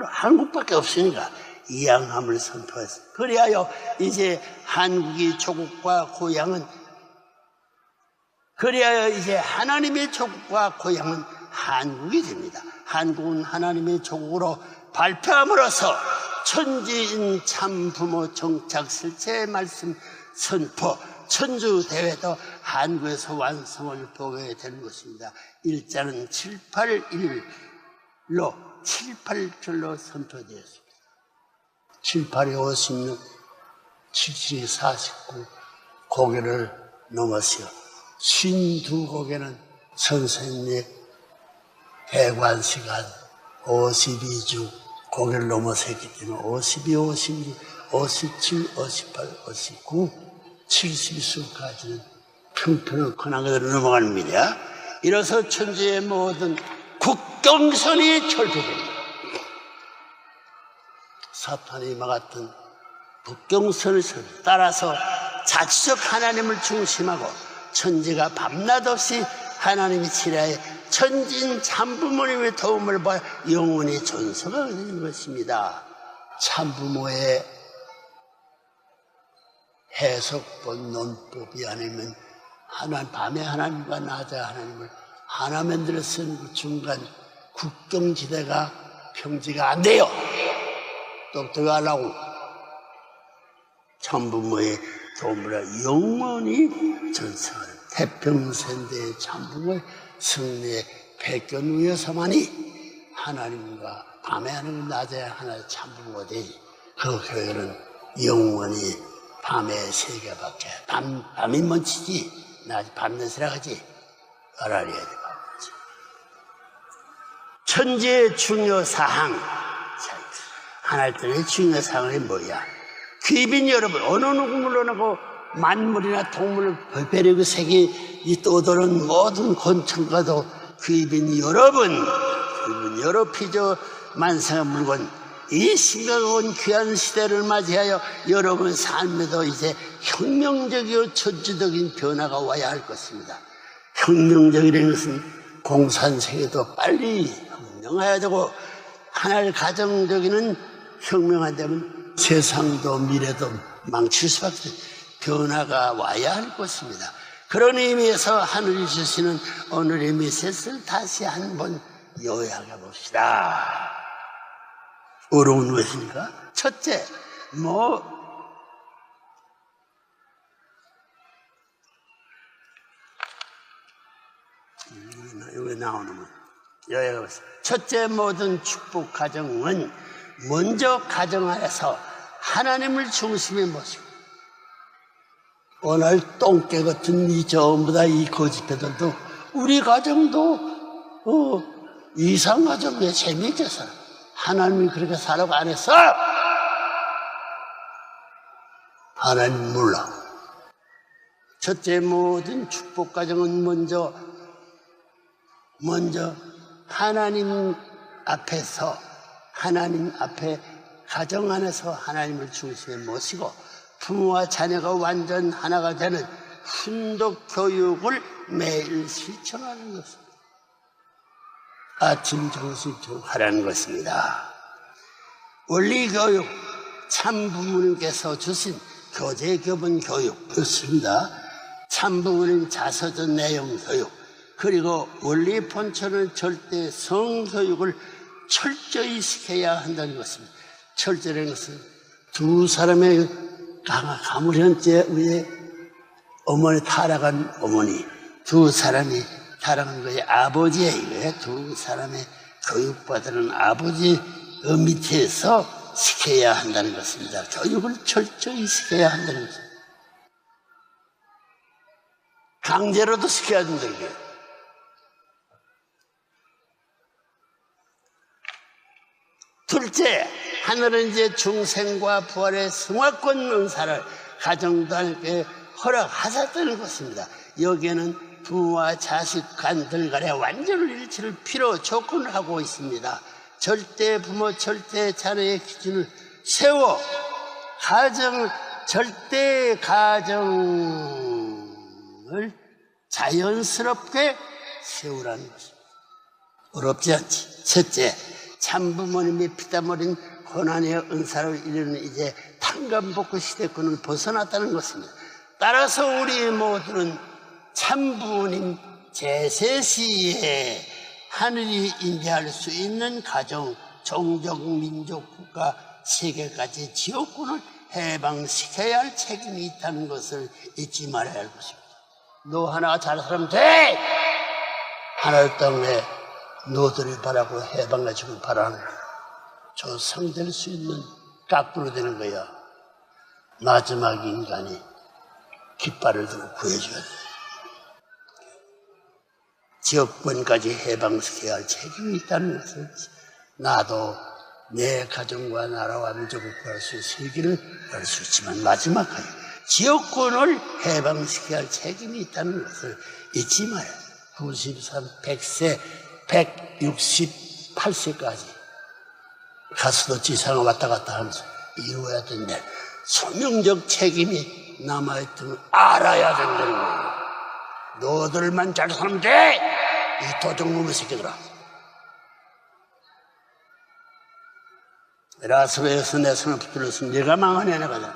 한국밖에 없으니까 이양함을 선포했어요. 그리하여 이제 한국이 조국과 고향은 하나님의 조국과 고향은 한국이 됩니다. 한국은 하나님의 조국으로 발표함으로써 천지인 참부모 정착 실체의 말씀 선포 천주대회도 한국에서 완성을 보게 되는 것입니다. 일자는 781로 선포되었습니다. 7, 8이 56, 7, 7이 49 고개를 넘었어요. 52고개는 선생님의 대관시간 52주 고개를 넘어섰기 때문에 52, 56, 57, 58, 59, 70수까지는 평평한 권한 그대로 넘어가는 일이야. 이로써 천지의 모든 국경선이 철폐됩니다. 사탄이 막았던 국경선을 따라서 자치적 하나님을 중심하고 천지가 밤낮 없이 하나님이 칠하에 천지인 참부모님의 도움을 받아 영원히 존속하게 되는 것입니다. 참부모의 해석본 논법이 아니면 밤에 하나님과 낮에 하나님을 하나 만들어 쓴 그 중간 국경지대가 평지가 안 돼요. 똑똑히 하려고 참부모의 도움을 받아 영원히 존속하는 태평선대의 참부모의 승리의 백견 위에서만이 하나님과 밤에 하나님 낮에 하나의 참부모가 되지. 그 교회는 영원히 밤의 세계밖에 밤이 먼치지 낮이 밤낮이라 하지 알아야 돼. 밤낮이 천지의 중요사항 하나님의 중요사항이 뭐야? 귀빈 여러분 어느 누구 물러나고 만물이나 동물 별별의 색이 이 떠도는 모든 곤충과도 귀빈 여러분 여러 피조 만상의 물건 이 심각한 귀한 시대를 맞이하여 여러분 삶에도 이제 혁명적이고 천주적인 변화가 와야 할 것입니다. 혁명적이라는 것은 공산세계도 빨리 혁명해야 되고 하나의 가정적인 혁명안 되면 세상도 미래도 망칠 수밖에 없어요. 변화가 와야 할 것입니다. 그런 의미에서 하늘이 주시는 오늘의 메시지를 다시 한번 요약해 봅시다. 어려운 것입니까? 첫째, 여기 나오는 건 요약해 봅시다. 첫째, 모든 축복 가정은 먼저 가정 안에서 하나님을 중심에 모시고 오늘 똥개 같은 이 전부 다 이 거짓배들도 우리 가정도 이상 가정에 재미있게 살아. 하나님이 그렇게 살라고 안 했어. 하나님 몰라. 첫째 모든 축복 가정은 먼저 하나님 앞에서 하나님 앞에 가정 안에서 하나님을 중심에 모시고 부모와 자녀가 완전 하나가 되는 훈독 교육을 매일 실천하는 것입니다. 아침, 점심, 하라는 것입니다. 원리교육, 참부모님께서 주신 교재교본 교육 그렇습니다. 참부모님 자서전 내용 교육 그리고 원리 본천을 절대 성교육을 철저히 시켜야 한다는 것입니다. 철저라는 것은 두 사람의 가물현재 위에 어머니 타락한 어머니 두 사람이 타락한 거에 아버지의 이거예요. 두 사람의 교육받는 아버지 밑에서 시켜야 한다는 것입니다. 교육을 철저히 시켜야 한다는 것입니다. 강제로도 시켜야 된다는 거예요. 둘째, 하늘은 이제 중생과 부활의 승화권 은사를 가정단에게 허락하셨다는 것입니다. 여기에는 부모와 자식 간들 간의 완전 일치를 필요 조건을 하고 있습니다. 절대 부모, 절대 자녀의 기준을 세워 절대 가정을 자연스럽게 세우라는 것입니다. 어렵지 않지. 셋째, 참부모님이 피땀 흘린 고난의 은사를 이루는 이제 탕감복구 시대권을 벗어났다는 것입니다. 따라서 우리 모두는 참부모님 제세시에 하늘이 인재할 수 있는 가정, 종족, 민족, 국가, 세계까지 지옥권을 해방시켜야 할 책임이 있다는 것을 잊지 말아야 할 것입니다. 너 하나 잘 살면 돼! 하늘 땅에 너들이 바라고 해방해주길 바라는 조성될 수 있는 깍두로 되는 거야. 마지막 인간이 깃발을 들고 구해줘야 돼. 지역권까지 해방시켜야 할 책임이 있다는 것을 나도 내 가정과 나라와 민족을 구할 수 있을 길을 열 수 있지만 마지막까지 지역권을 해방시켜야 할 책임이 있다는 것을 잊지 마요. 93, 100세, 168세까지 가수도 지상을 왔다 갔다 하면서 이루어야 된다. 소명적 책임이 남아있던 걸 알아야 된다는 거예요. 너들만 잘 살면 돼! 이 도적놈의 새끼들아. 라스베가스 내 손을 붙들어서 네가 망하냐 내가.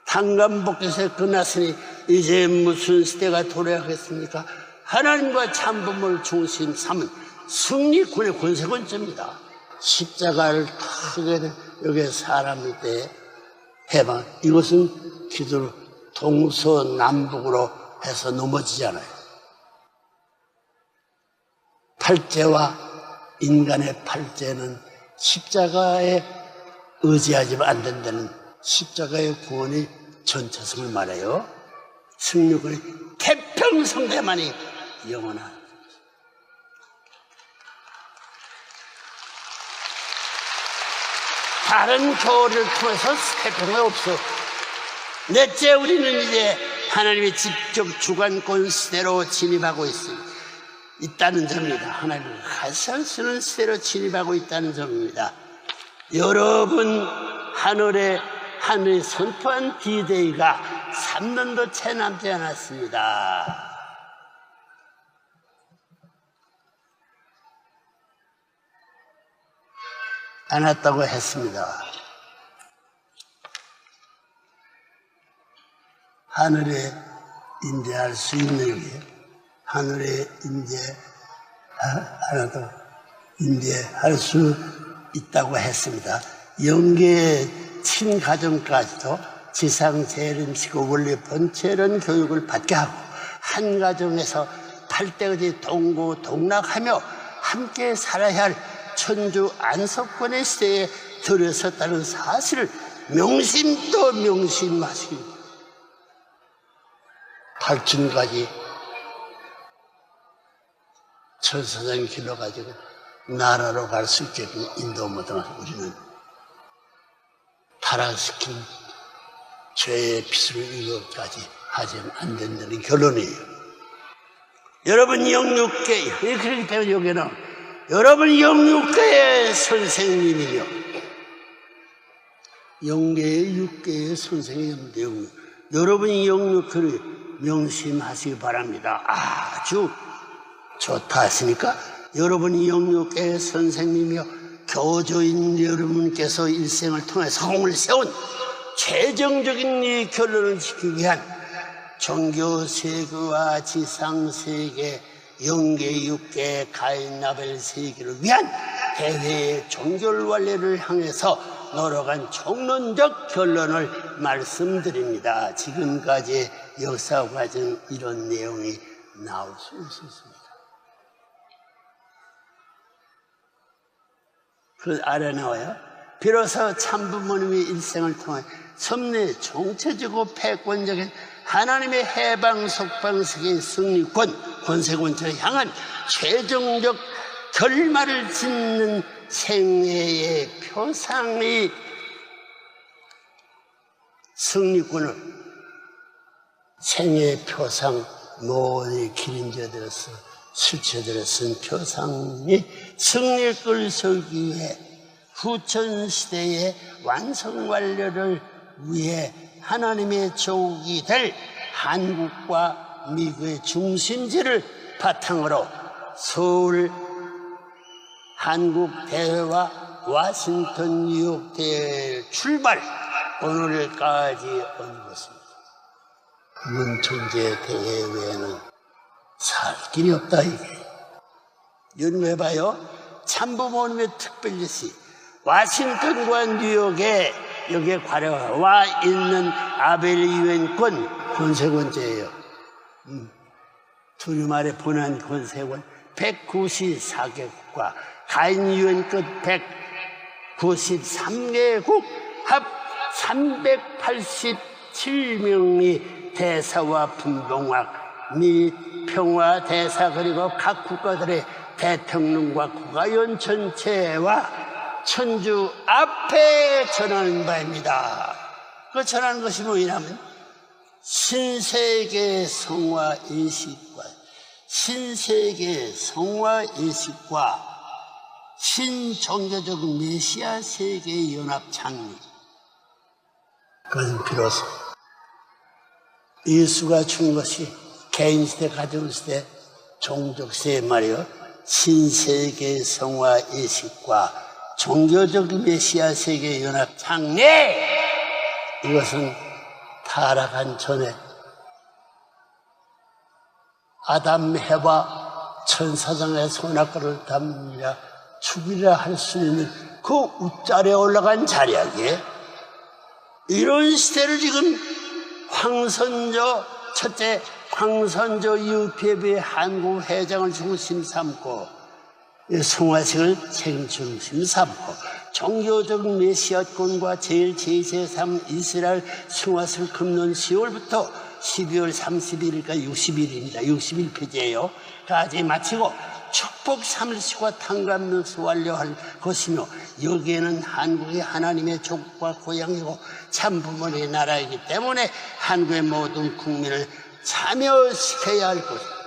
탕감복에서 끝났으니 이제 무슨 시대가 도래하겠습니까? 하나님과 참부모를 중심 삼은 승리군의 권세권자입니다. 십자가를 타게 된 여기에 사람일 때 해방. 이것은 기도로 동서남북으로 해서 넘어지잖아요. 팔재와 인간의 팔재는 십자가에 의지하지만 안 된다는 십자가의 구원이 전체성을 말해요. 승리군의 태평성대만이 영원한. 다른 교리를 통해서 태평이 없어. 넷째, 우리는 이제 하나님의 직접 주관권 시대로 진입하고 있다는 점입니다. 하나님을 가시할 수 있는 시대로 진입하고 있다는 점입니다. 여러분, 하늘이 선포한 D-Day가 3년도 채 남지 않았습니다. 안 왔다고 했습니다. 하늘에 인재할 수 있는 게 하늘에 인재할 수 있다고 했습니다. 영계의 친가정까지도 지상 재림시고 원리 번체런 교육을 받게 하고 한 가정에서 8대까지 동고동락하며 함께 살아야 할 천주 안석권의 시대에 들어섰다는 사실을 명심도 명심하시고 8층까지 천사장 길러가지고 나라로 갈 수 있게끔 인도하면 우리는 타락시킨 죄의 빚을 이것까지 하지는 안 된다는 결론이에요. 여러분 영육계, 그렇기 때문에 여기는 여러분 영육계의 선생님이며 영계의 육계의 선생님인데 여러분이 영육계를 명심하시기 바랍니다. 아주 좋다 하시니까 여러분이 영육계의 선생님이며 교조인 여러분께서 일생을 통해 성을 세운 최종적인 이 결론을 지키기 위한 종교 세계와 지상 세계, 영계, 육계, 가인, 나벨 세계를 위한 대회의 종결완례를 향해서 노력한 총론적 결론을 말씀드립니다. 지금까지 역사 과정 이런 내용이 나올 수 있었습니다. 그 아래 나와요. 비로소 참부모님의 일생을 통해 섭리의 총체적이고 패권적인 하나님의 해방 속방식의 승리권, 권세권처를 향한 최종적 결말을 짓는 생애의 표상의 승리꾼을 생애의 표상 모든 기린자들로서 수체들을 쓴 표상이 승리를 세우기 위해 후천시대의 완성완료를 위해 하나님의 조국이 될 한국과 미국의 중심지를 바탕으로 서울 한국대회와 워싱턴 뉴욕대회 출발 오늘까지 얹었습니다. 문천재 대회 외에는 살 길이 없다 이게. 연구해봐요. 참부모님의 특별리시 워싱턴과 뉴욕에 여기에 관여와 있는 아벨 유엔권 권세권제예요. 두루마리 본안 권세권 194개국과 가인 유엔권 193개국 합 387명이 대사와 분봉학 및 평화 대사 그리고 각 국가들의 대통령과 국가위원 전체와 천주 앞에 전하는 바입니다. 그 전하는 것이 뭐냐면 신세계 성화 인식과 신세계 성화 인식과 신종교적 메시아 세계 연합 창립. 그것은 비로소 예수가 준 것이 개인시대, 가정시대, 종족시대 말이요. 신세계 성화 인식과 종교적 메시아 세계 연합 창립. 이것은 타락한 전에 아담 해와 천사장의 손아귀를 담으려 죽이려 할 수 있는 그 웃자리에 올라간 자리하기에 이런 시대를 지금 황선조 첫째 황선조 UPF의 한국 회장을 중심 삼고 성화식을 책임 중심 삼고 종교적 메시아권과 제1, 이스라엘 성화식을 금년 10월부터 12월 31일까지 60일입니다. 60일 까지 마치고 축복 3일씩과 탕감명수 완료할 것이며 여기에는 한국이 하나님의 조국과 고향이고 참부모의 나라이기 때문에 한국의 모든 국민을 참여시켜야 할 것입니다.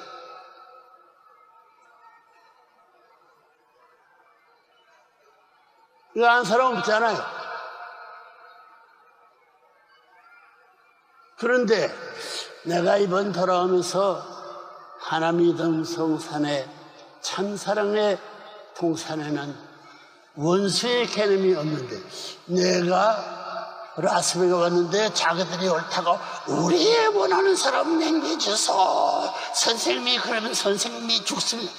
이거 아는 사람 없잖아요. 그런데 내가 이번 돌아오면서 하나미덤 성산의 참사랑의 동산에는 원수의 개념이 없는데 내가 라스베가 왔는데 자기들이 옳다고 우리의 원하는 사람 남겨줘서 선생님이 그러면 선생님이 죽습니다.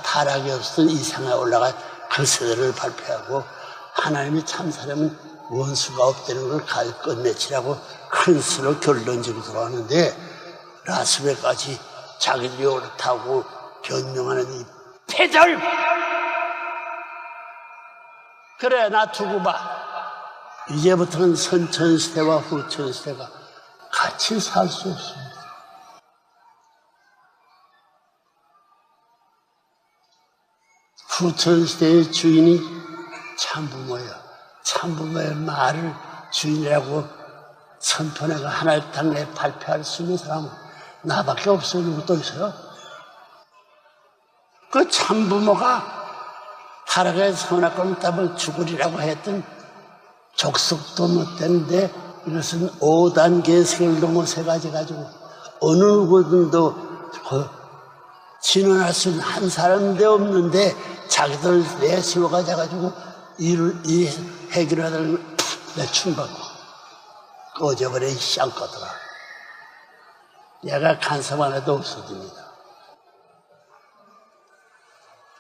타락이 없었던 이상에 올라가 그 세대를 발표하고 하나님의 참사람은 원수가 없다는 걸 끝내치라고 큰 수로 결론지고 들어왔는데 라스베까지 자기들이 옳다고 변명하는 이 패들. 그래 나 두고 봐. 이제부터는 선천시대와 후천시대가 같이 살 수 없습니다. 후천시대의 주인이 참부모예요. 참부모의 말을 주인이라고 선포내가 하나님 땅에 발표할 수 있는 사람은 나밖에 없어요. 누구 또 있어요? 그 참부모가 타락의 선악과를 따면 죽으리라고 했던 족속도 못 되는데 이것은 5단계 세계를 넘어서 가지고 어느 누구든도 진언할 수 있는 한 사람도 없는데 자기들 내세워 가지고 이 해결하다는 걸 내춤받고 꺼져버려 이 쌍꺼더라. 얘가 간섭 안 해도 없어집니다.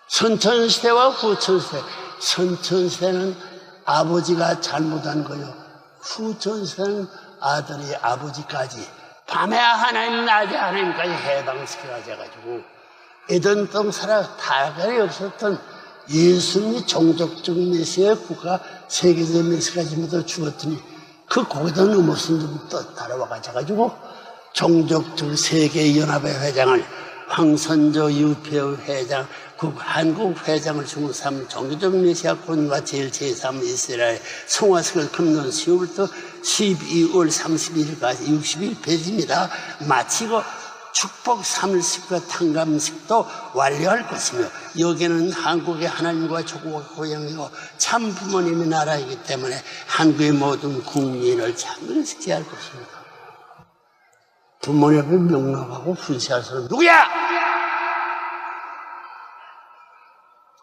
선천시대와 후천시대. 선천시대는 아버지가 잘못한 거요. 후천시대는 아들이 아버지까지 밤에 하나님 낮에 하나님까지 해방시켜가지고 에덴 땅 살아 타락이 없었던 예수님이 종족적 메시아의 국가 세계적 메시아까지 모두 죽었더니 그 거기다 넘어선 또 따라와가지고 종족적 세계연합의 회장을 황선조 유표 회장, 한국 회장을 중삼 정교적 메시아 군과 제일 제3 이스라엘 송화석을 금년 10월부터 12월 31일까지 61페이지입니다. 마치고 축복 3일식과 탕감식도 완료할 것이며 여기는 한국의 하나님과 조국과 고향이고 참 부모님의 나라이기 때문에 한국의 모든 국민을 참여시켜야 할 것입니다. 부모님을 명령하고 훈시할 사람 누구야?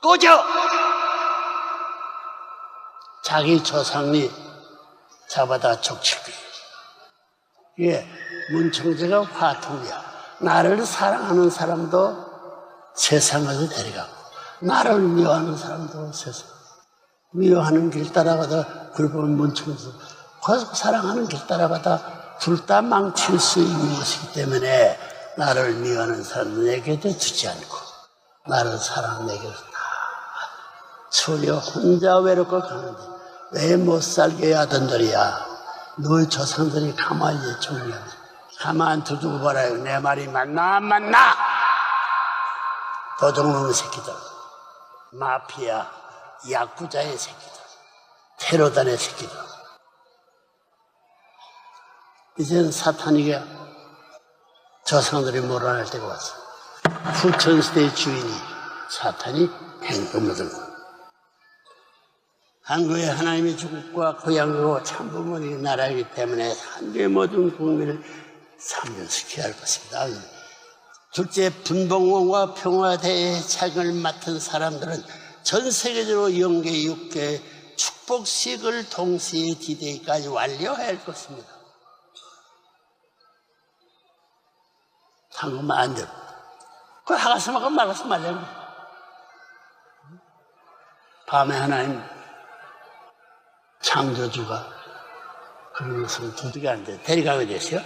꺼져! 자기 조상이 잡아다 족칠 거예요. 이게 문청제가 화통이야. 나를 사랑하는 사람도 세상에서 데려가고 나를 미워하는 사람도 세상 미워하는 길 따라가다 그러면 문청제 사랑하는 길 따라가다 둘 다 망칠 수 있는 것이기 때문에 나를 미워하는 사람에게도 주지 않고 나를 사랑하는 에게도 다 소리야 혼자 외롭고 가는데 왜 못 살게 하던들이야. 너의 조상들이 가만히 정리하면 가만 두고 봐라요. 내 말이 맞나 안 맞나? 도둑놈의 새끼들, 마피아, 야쿠자의 새끼들, 테러단의 새끼들. 이제는 사탄이가 조상들이 몰아낼 때가 왔어. 후천시대의 주인이 사탄이 행동을 한국의 하나님의 주국과 고향이고 참부모님의 나라이기 때문에 한국의 모든 국민을 참여시켜야 할 것입니다. 둘째, 분봉원과 평화대회의 책을 맡은 사람들은 전 세계적으로 영계 6개 축복식을 동시에 D-Day까지 완료해야 할 것입니다. 한국만 안 돼. 그걸 하가서 먹으면 말아서 말려요. 밤에 하나님 창조주가 그런 것은 도둑이 안 돼. 데려가게 됐어요.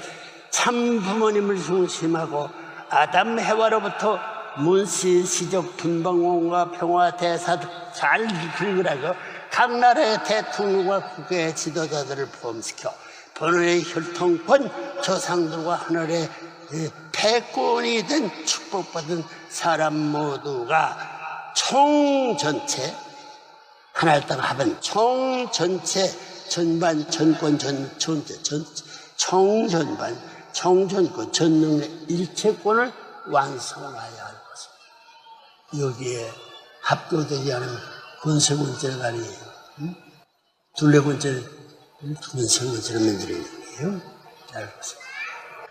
참 부모님을 중심하고 아담 해와로부터 문시, 시족, 분봉원과 평화 대사들 잘 긁으라고 각 나라의 대통령과 국가의 지도자들을 포함시켜 번호의 혈통권 조상들과 하늘의 패권이 된 축복받은 사람 모두가 총 전체 하나의 땅 합은 총 전체 전반 전권 총 전반 총전권 전능의 일체권을 완성하여야 할 것입니다. 여기에 합도되지 않은 권세권죄가 아니에요. 둘레권죄 권세권죄를 만들어야 돼요. 알 것입니다.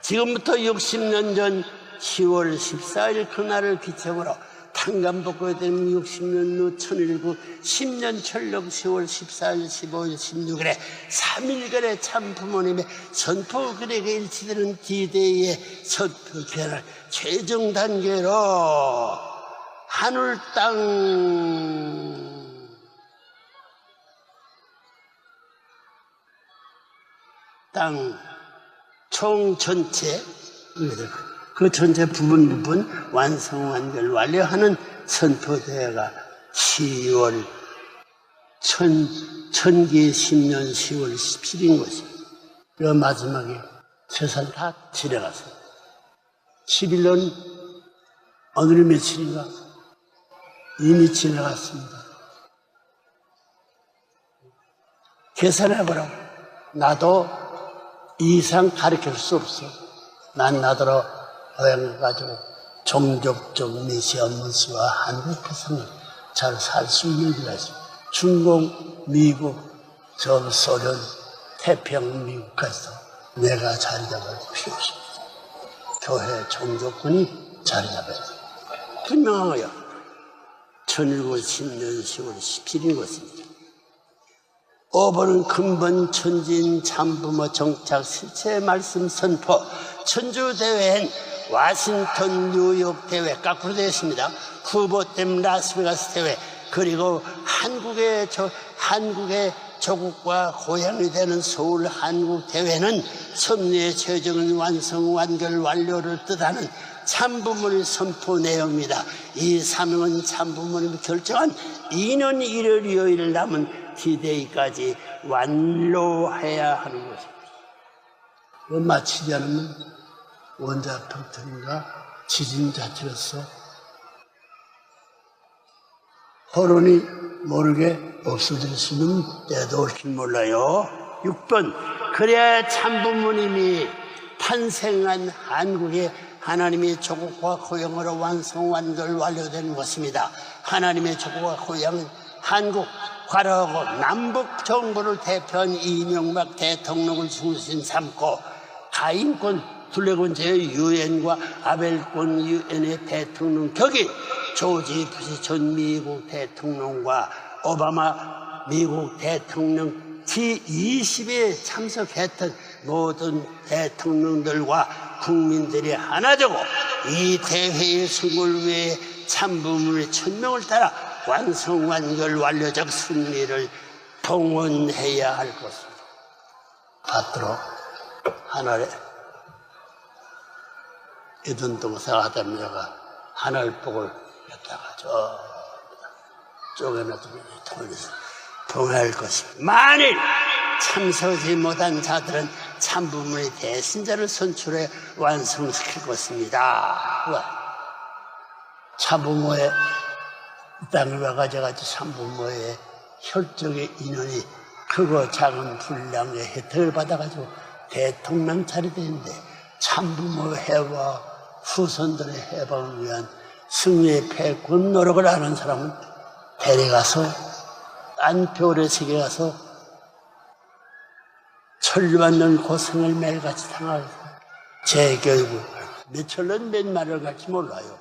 지금부터 60년 전 10월 14일 그날을 기점으로 탕감복구에 되는 60년 후 1019 10년 철력 10월 14일 15일 16일에 3일간의 참 부모님의 선포 글에게 일치되는 D-Day의 선포 개를 최종 단계로 하늘 땅 총 전체 그 전체 부분 완성 완결 완료하는 선포대회가 10월 천기 10년 10월 10일인 것입니다. 그 마지막에 세상 다 지나갔어요. 11년 오늘이 며칠인가? 이미 지나갔습니다. 계산해보라고. 나도 이 이상 가르칠 수 없어. 난 나더러 고향을 가지고 종족적 메시아 문수와 한국 백성이 잘 살 수 있는 길이지. 중공, 미국, 전 소련, 태평 미국까지도 내가 자리 잡을 필요 없습니다. 교회 종족권이 자리 잡아야 돼. 분명한 거예요. 1910년 10월 10일인 것입니다. 5번은 근본 천진 참부모 정착 실체 말씀 선포 천주대회엔 와싱턴 뉴욕 대회 거꾸로 되어 있습니다. 후보댐 라스베가스 대회 그리고 한국의 조국과 고향이 되는 서울 한국 대회는 섭리의 최종은 완성 완결 완료를 뜻하는 참부모님 선포 내용입니다. 이 사명은 참부모님이 결정한 2년 1월 2일 남은 D-Day까지 완료해야 하는 것입니다. 마치지 않으면 원자 평통인가 지진 자체로서 호론이 모르게 없어질 수 있는 때도 올지 몰라요. 6번 그래야 참부모님이 탄생한 한국의 하나님의 조국과 고향으로 완성완결 완료된 것입니다. 하나님의 조국과 고향은 한국 과로하고 남북 정부를 대표한 이명박 대통령을 중심 삼고 가인권 둘레군 제1유엔과 아벨권 유엔의 대통령 격이 조지 부시 전 미국 대통령과 오바마 미국 대통령 G20에 참석했던 모든 대통령들과 국민들이 하나 되고 이 대회의 성공을 위해 참부모의 천명을 따라 완성완결 완료적 승리를 동원해야 할 것입니다. 받들어 하늘에 이든동사가 하다미가 하늘복을 갖다가 쪼개놔두면 통해서 동할 것입니다. 만일 참석하지 못한 자들은 참부모의 대신자를 선출해 완성시킬 것입니다. 참부모의 땅을 와가지고 참부모의 혈족의 인원이 크고 작은 분량의 혜택을 받아가지고 대통령 차례되는데 참부모 해와 후손들의 해방을 위한 승리의 패권 노력을 하는 사람은 데려가서 안표울의 세계 가서 천리받는 고생을 매일같이 당하고 재교육을 몇천년 몇 말을 갈지 몰라요.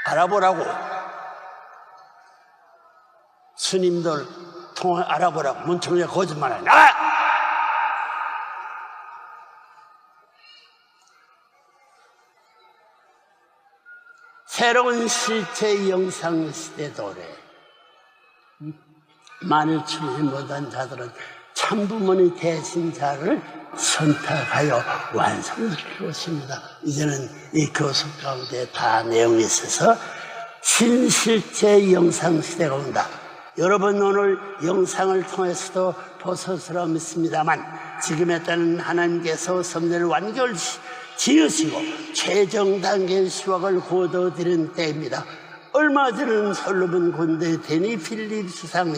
알아보라고 스님들 통화 알아보라고 문청에 거짓말해. 나가! 새로운 실체 영상 시대 도래. 만일 출시 못한 자들은 참부모의 대신자를 선택하여 완성시킬 것입니다. 이제는 이 교섭 가운데 다 내용이 있어서 신실체 영상 시대가 온다. 여러분 오늘 영상을 통해서도 보소스러 믿습니다만 지금에 따른 하나님께서 섭리를 완결 지으시고 최종 단계의 수확을 거둬들인 때입니다. 얼마 전에는 솔로몬 군대 데니 필립 수상이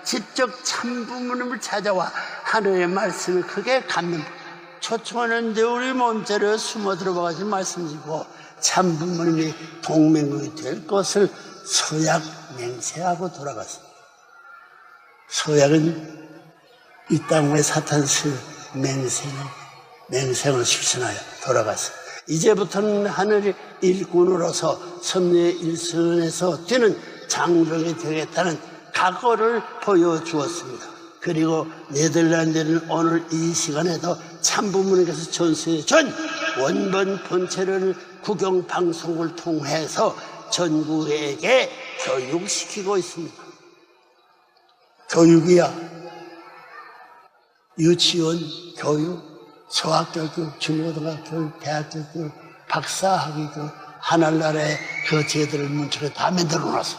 직접 참부모님을 찾아와 하늘의 말씀을 크게 감명 초청하는데 우리 몸자리에 숨어 들어가서 말씀드리고 참부모님이 동맹이 될 것을 서약 맹세하고 돌아갔습니다. 서약은 이 땅에 사탄스 맹생을 실천하여 돌아갔습니다. 이제부터는 하늘의 일꾼으로서 섭리의 일선에서 뛰는 장병이 되겠다는 각오를 보여주었습니다. 그리고 네덜란드는 오늘 이 시간에도 참부모님께서 전수해 준 원본 본체를 국영방송을 통해서 전국에게 교육시키고 있습니다. 교육이야. 유치원 교육, 소학교육, 중고등학교 교육, 대학교 교육, 박사학위 교육, 하늘나라의 그 제도를 문책에 다 만들어놨어.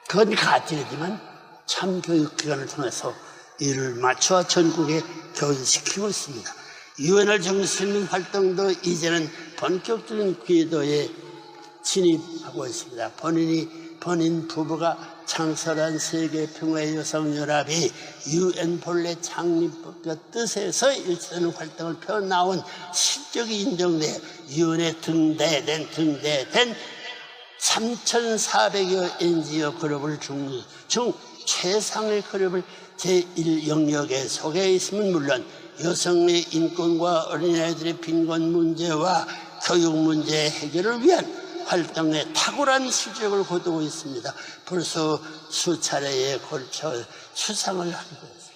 그건 가짜이지만 참교육기관을 통해서 이를 맞춰 전국에 교육시키고 있습니다. 유엔을 중심인 활동도 이제는 본격적인 궤도에 진입하고 있습니다. 본인 부부가 창설한 세계평화여성연합이 유엔 본래 창립법과 뜻에서 일치하는 활동을 펴나온 실적이 인정돼 유엔에 등대된 3,400여 NGO 그룹을 중 최상의 그룹을 제1영역에 속해 있으면 물론 여성의 인권과 어린아이들의 빈곤 문제와 교육 문제 해결을 위한 활동에 탁월한 실적을 거두고 있습니다. 벌써 수차례에 걸쳐 수상을 하기도 했습니다.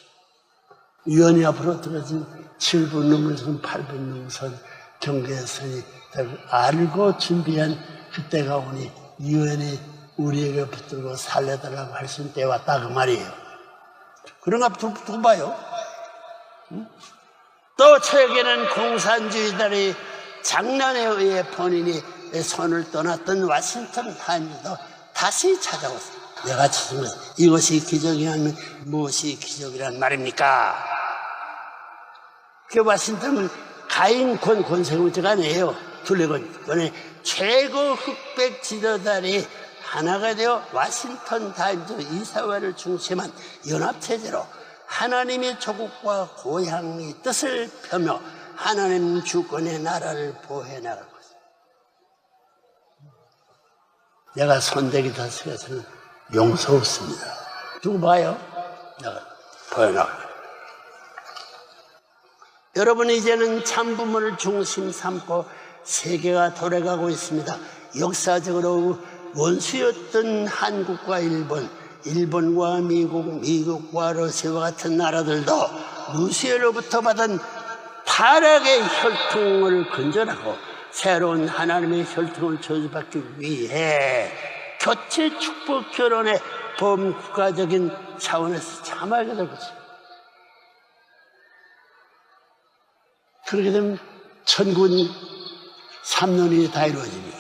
유엔이 앞으로 들어진 7분 넘은 8분 넘은 경계선이 알고 준비한 그때가 오니 유엔이 우리에게 붙들고 살려달라고 할 수 있는 때가 왔다 그 말이에요. 그런가 두고 봐요. 또 최근에는 공산주의들의 장난에 의해 본인이 손을 떠났던 워싱턴 타임즈도 다시 찾아왔습니다. 내가 찾으면 이것이 기적이라면 무엇이 기적이란 말입니까? 그 워싱턴 하인권 권세군제가 아니에요. 둘레권의 최고 흑백 지도자들이 하나가 되어 워싱턴 타임즈 이사회를 중심한 연합체제로 하나님의 조국과 고향의 뜻을 펴며 하나님 주권의 나라를 보호해 나갈 것입니다. 내가 손대기 다스려서는 용서 없습니다. 두고 봐요. 내가 보여 나갈 거예요. 여러분, 이제는 참부모를 중심 삼고 세계가 돌아가고 있습니다. 역사적으로 원수였던 한국과 일본, 일본과 미국, 미국과 러시아와 같은 나라들도 루시아로부터 받은 타락의 혈통을 근절하고 새로운 하나님의 혈통을 저주받기 위해 교체 축복 결혼의 범국가적인 차원에서 참하게 될 것입니다. 그렇게 되면 천군 3년이 다 이루어집니다.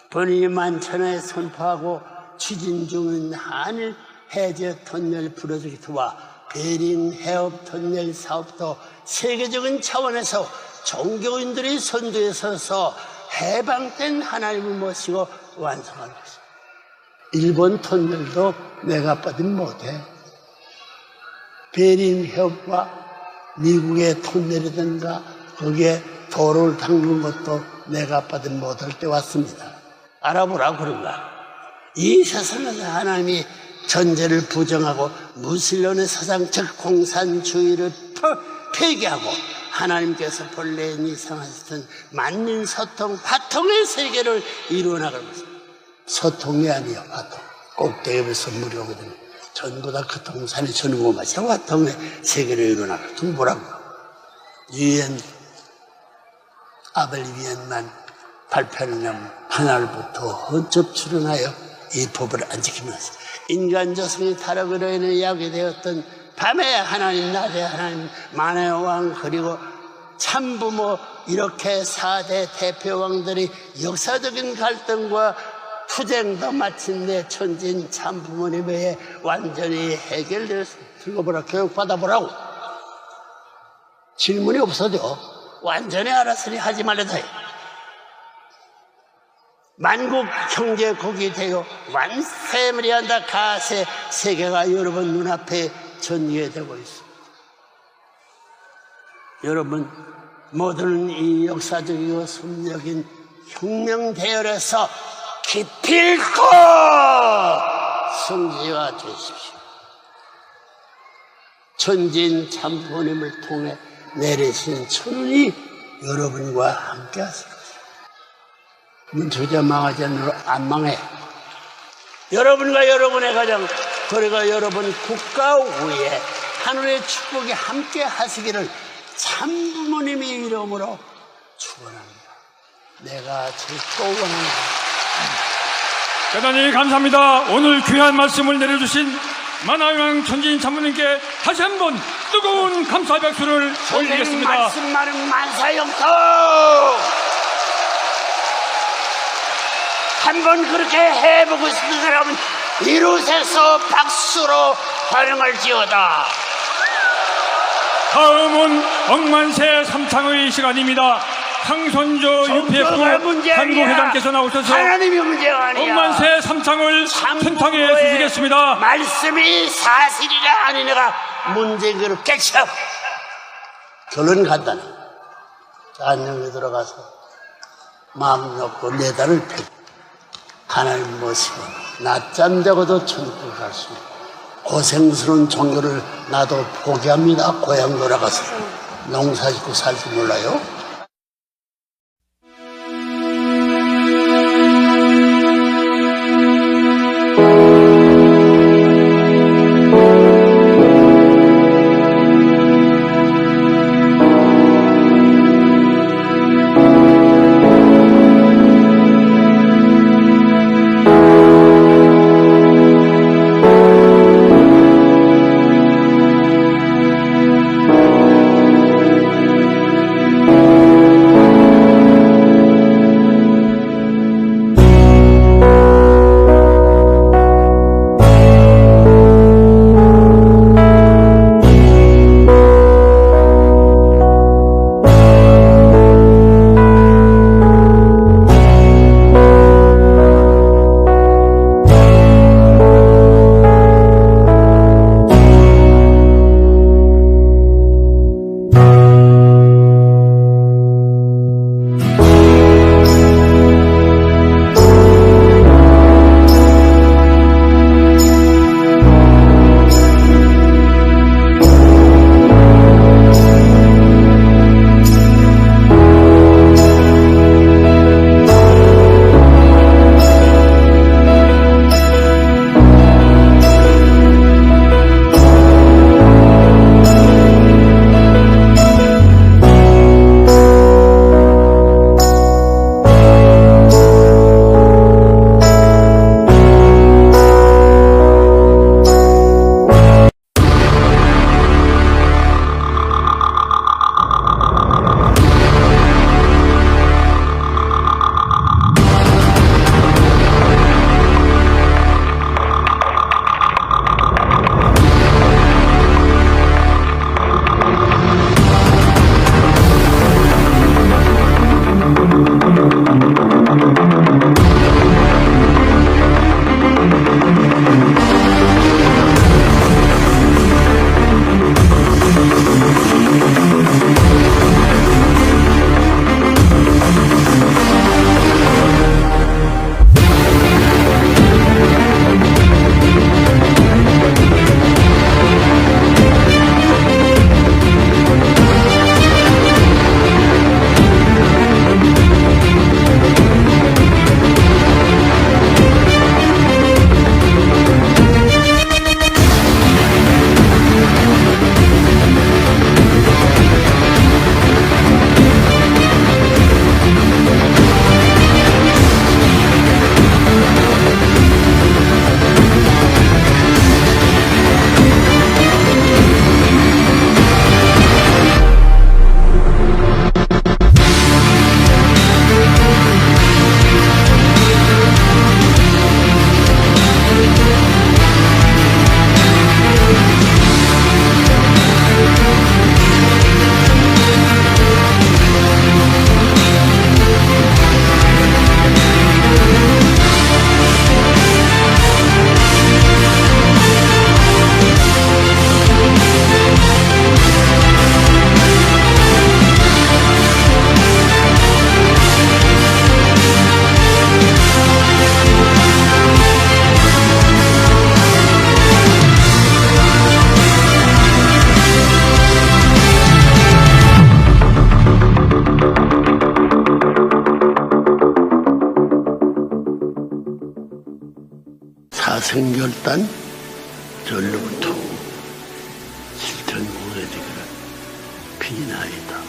본인이 만천하에 선포하고 추진 중인 한일 해저 터널 프로젝트와 베링 해협 터널 사업도 세계적인 차원에서 종교인들이 선두에 서서 해방된 하나님을 모시고 완성할 것입니다. 일본 터널도 내가 빠진 못해. 베링 해협과 미국의 터널이든가 거기에 도로를 닦는 것도 내가 빠진 못할 때 왔습니다. 알아보라고 그런가. 이 세상에서 하나님이 전제를 부정하고 무신론의 사상 즉 공산주의를 폐기하고 하나님께서 본래 이상하셨던 만민 소통 화통의 세계를 이루어 나갈 것입니다. 소통이 아니야, 화통. 꼭대기에서 무료거든요. 전부 다 그 동산이 주는 것 마치 화통의 세계를 이루어 나갈 것입니다. 뭐라고? 유엔 아벨리비엔만 발표하느냐면 하늘부터 헌접 출현하여 이 법을 안 지키면서 인간 조성이 타락으로 인해 야기되었던 밤에 하나님, 낮에 하나님, 만의 왕, 그리고 참부모, 이렇게 4대 대표왕들이 역사적인 갈등과 투쟁도 마침내 천진 참부모님에 의해 완전히 해결되었습니다. 들어보라, 교육받아보라고. 질문이 없어도 완전히 알았으니 하지 말아도 해. 만국 형제국이 되어 완세무리한다 가세 세계가 여러분 눈앞에 전개되고 있습니다. 여러분, 모든 이 역사적이고 섭력인 혁명 대열에서 기필코 승리가 되십시오. 천진 참부모님을 통해 내리신 천운이 여러분과 함께 하실 것입니다. 문초자 망하지 않으로 안 망해. 여러분과 여러분의 가정, 그리고 여러분 국가 위에 하늘의 축복이 함께 하시기를 참부모님의 이름으로 축원합니다. 내가 제일 원합니다. 대단히 감사합니다. 오늘 귀한 말씀을 내려주신 만화영 천진 참부님께 다시 한번 뜨거운 감사 박수를 올리겠습니다. 말씀 많은 만사형통 한번 그렇게 해보고 싶은 사람은 이곳에서 박수로 환영을 지어다. 다음은 억만세 삼창의 시간입니다. 황선조 UPF 한국회장께서 나오셔서 하나님이 문제가 아니야. 억만세 삼창을 선창해 주시겠습니다. 말씀이 사실이라 아니냐가 문제인 걸 깨쳐. 결론 간단해. 안녕히 들어가서 마음 놓고 네 달을 펴고 하나님 모시고 낮잠 자고도 천국 갈 수 있고 고생스러운 종교를 나도 포기합니다. 고향 돌아가서 농사 짓고 살지 몰라요. 사생결단 전로부터 실천 공해지기를 비나이다.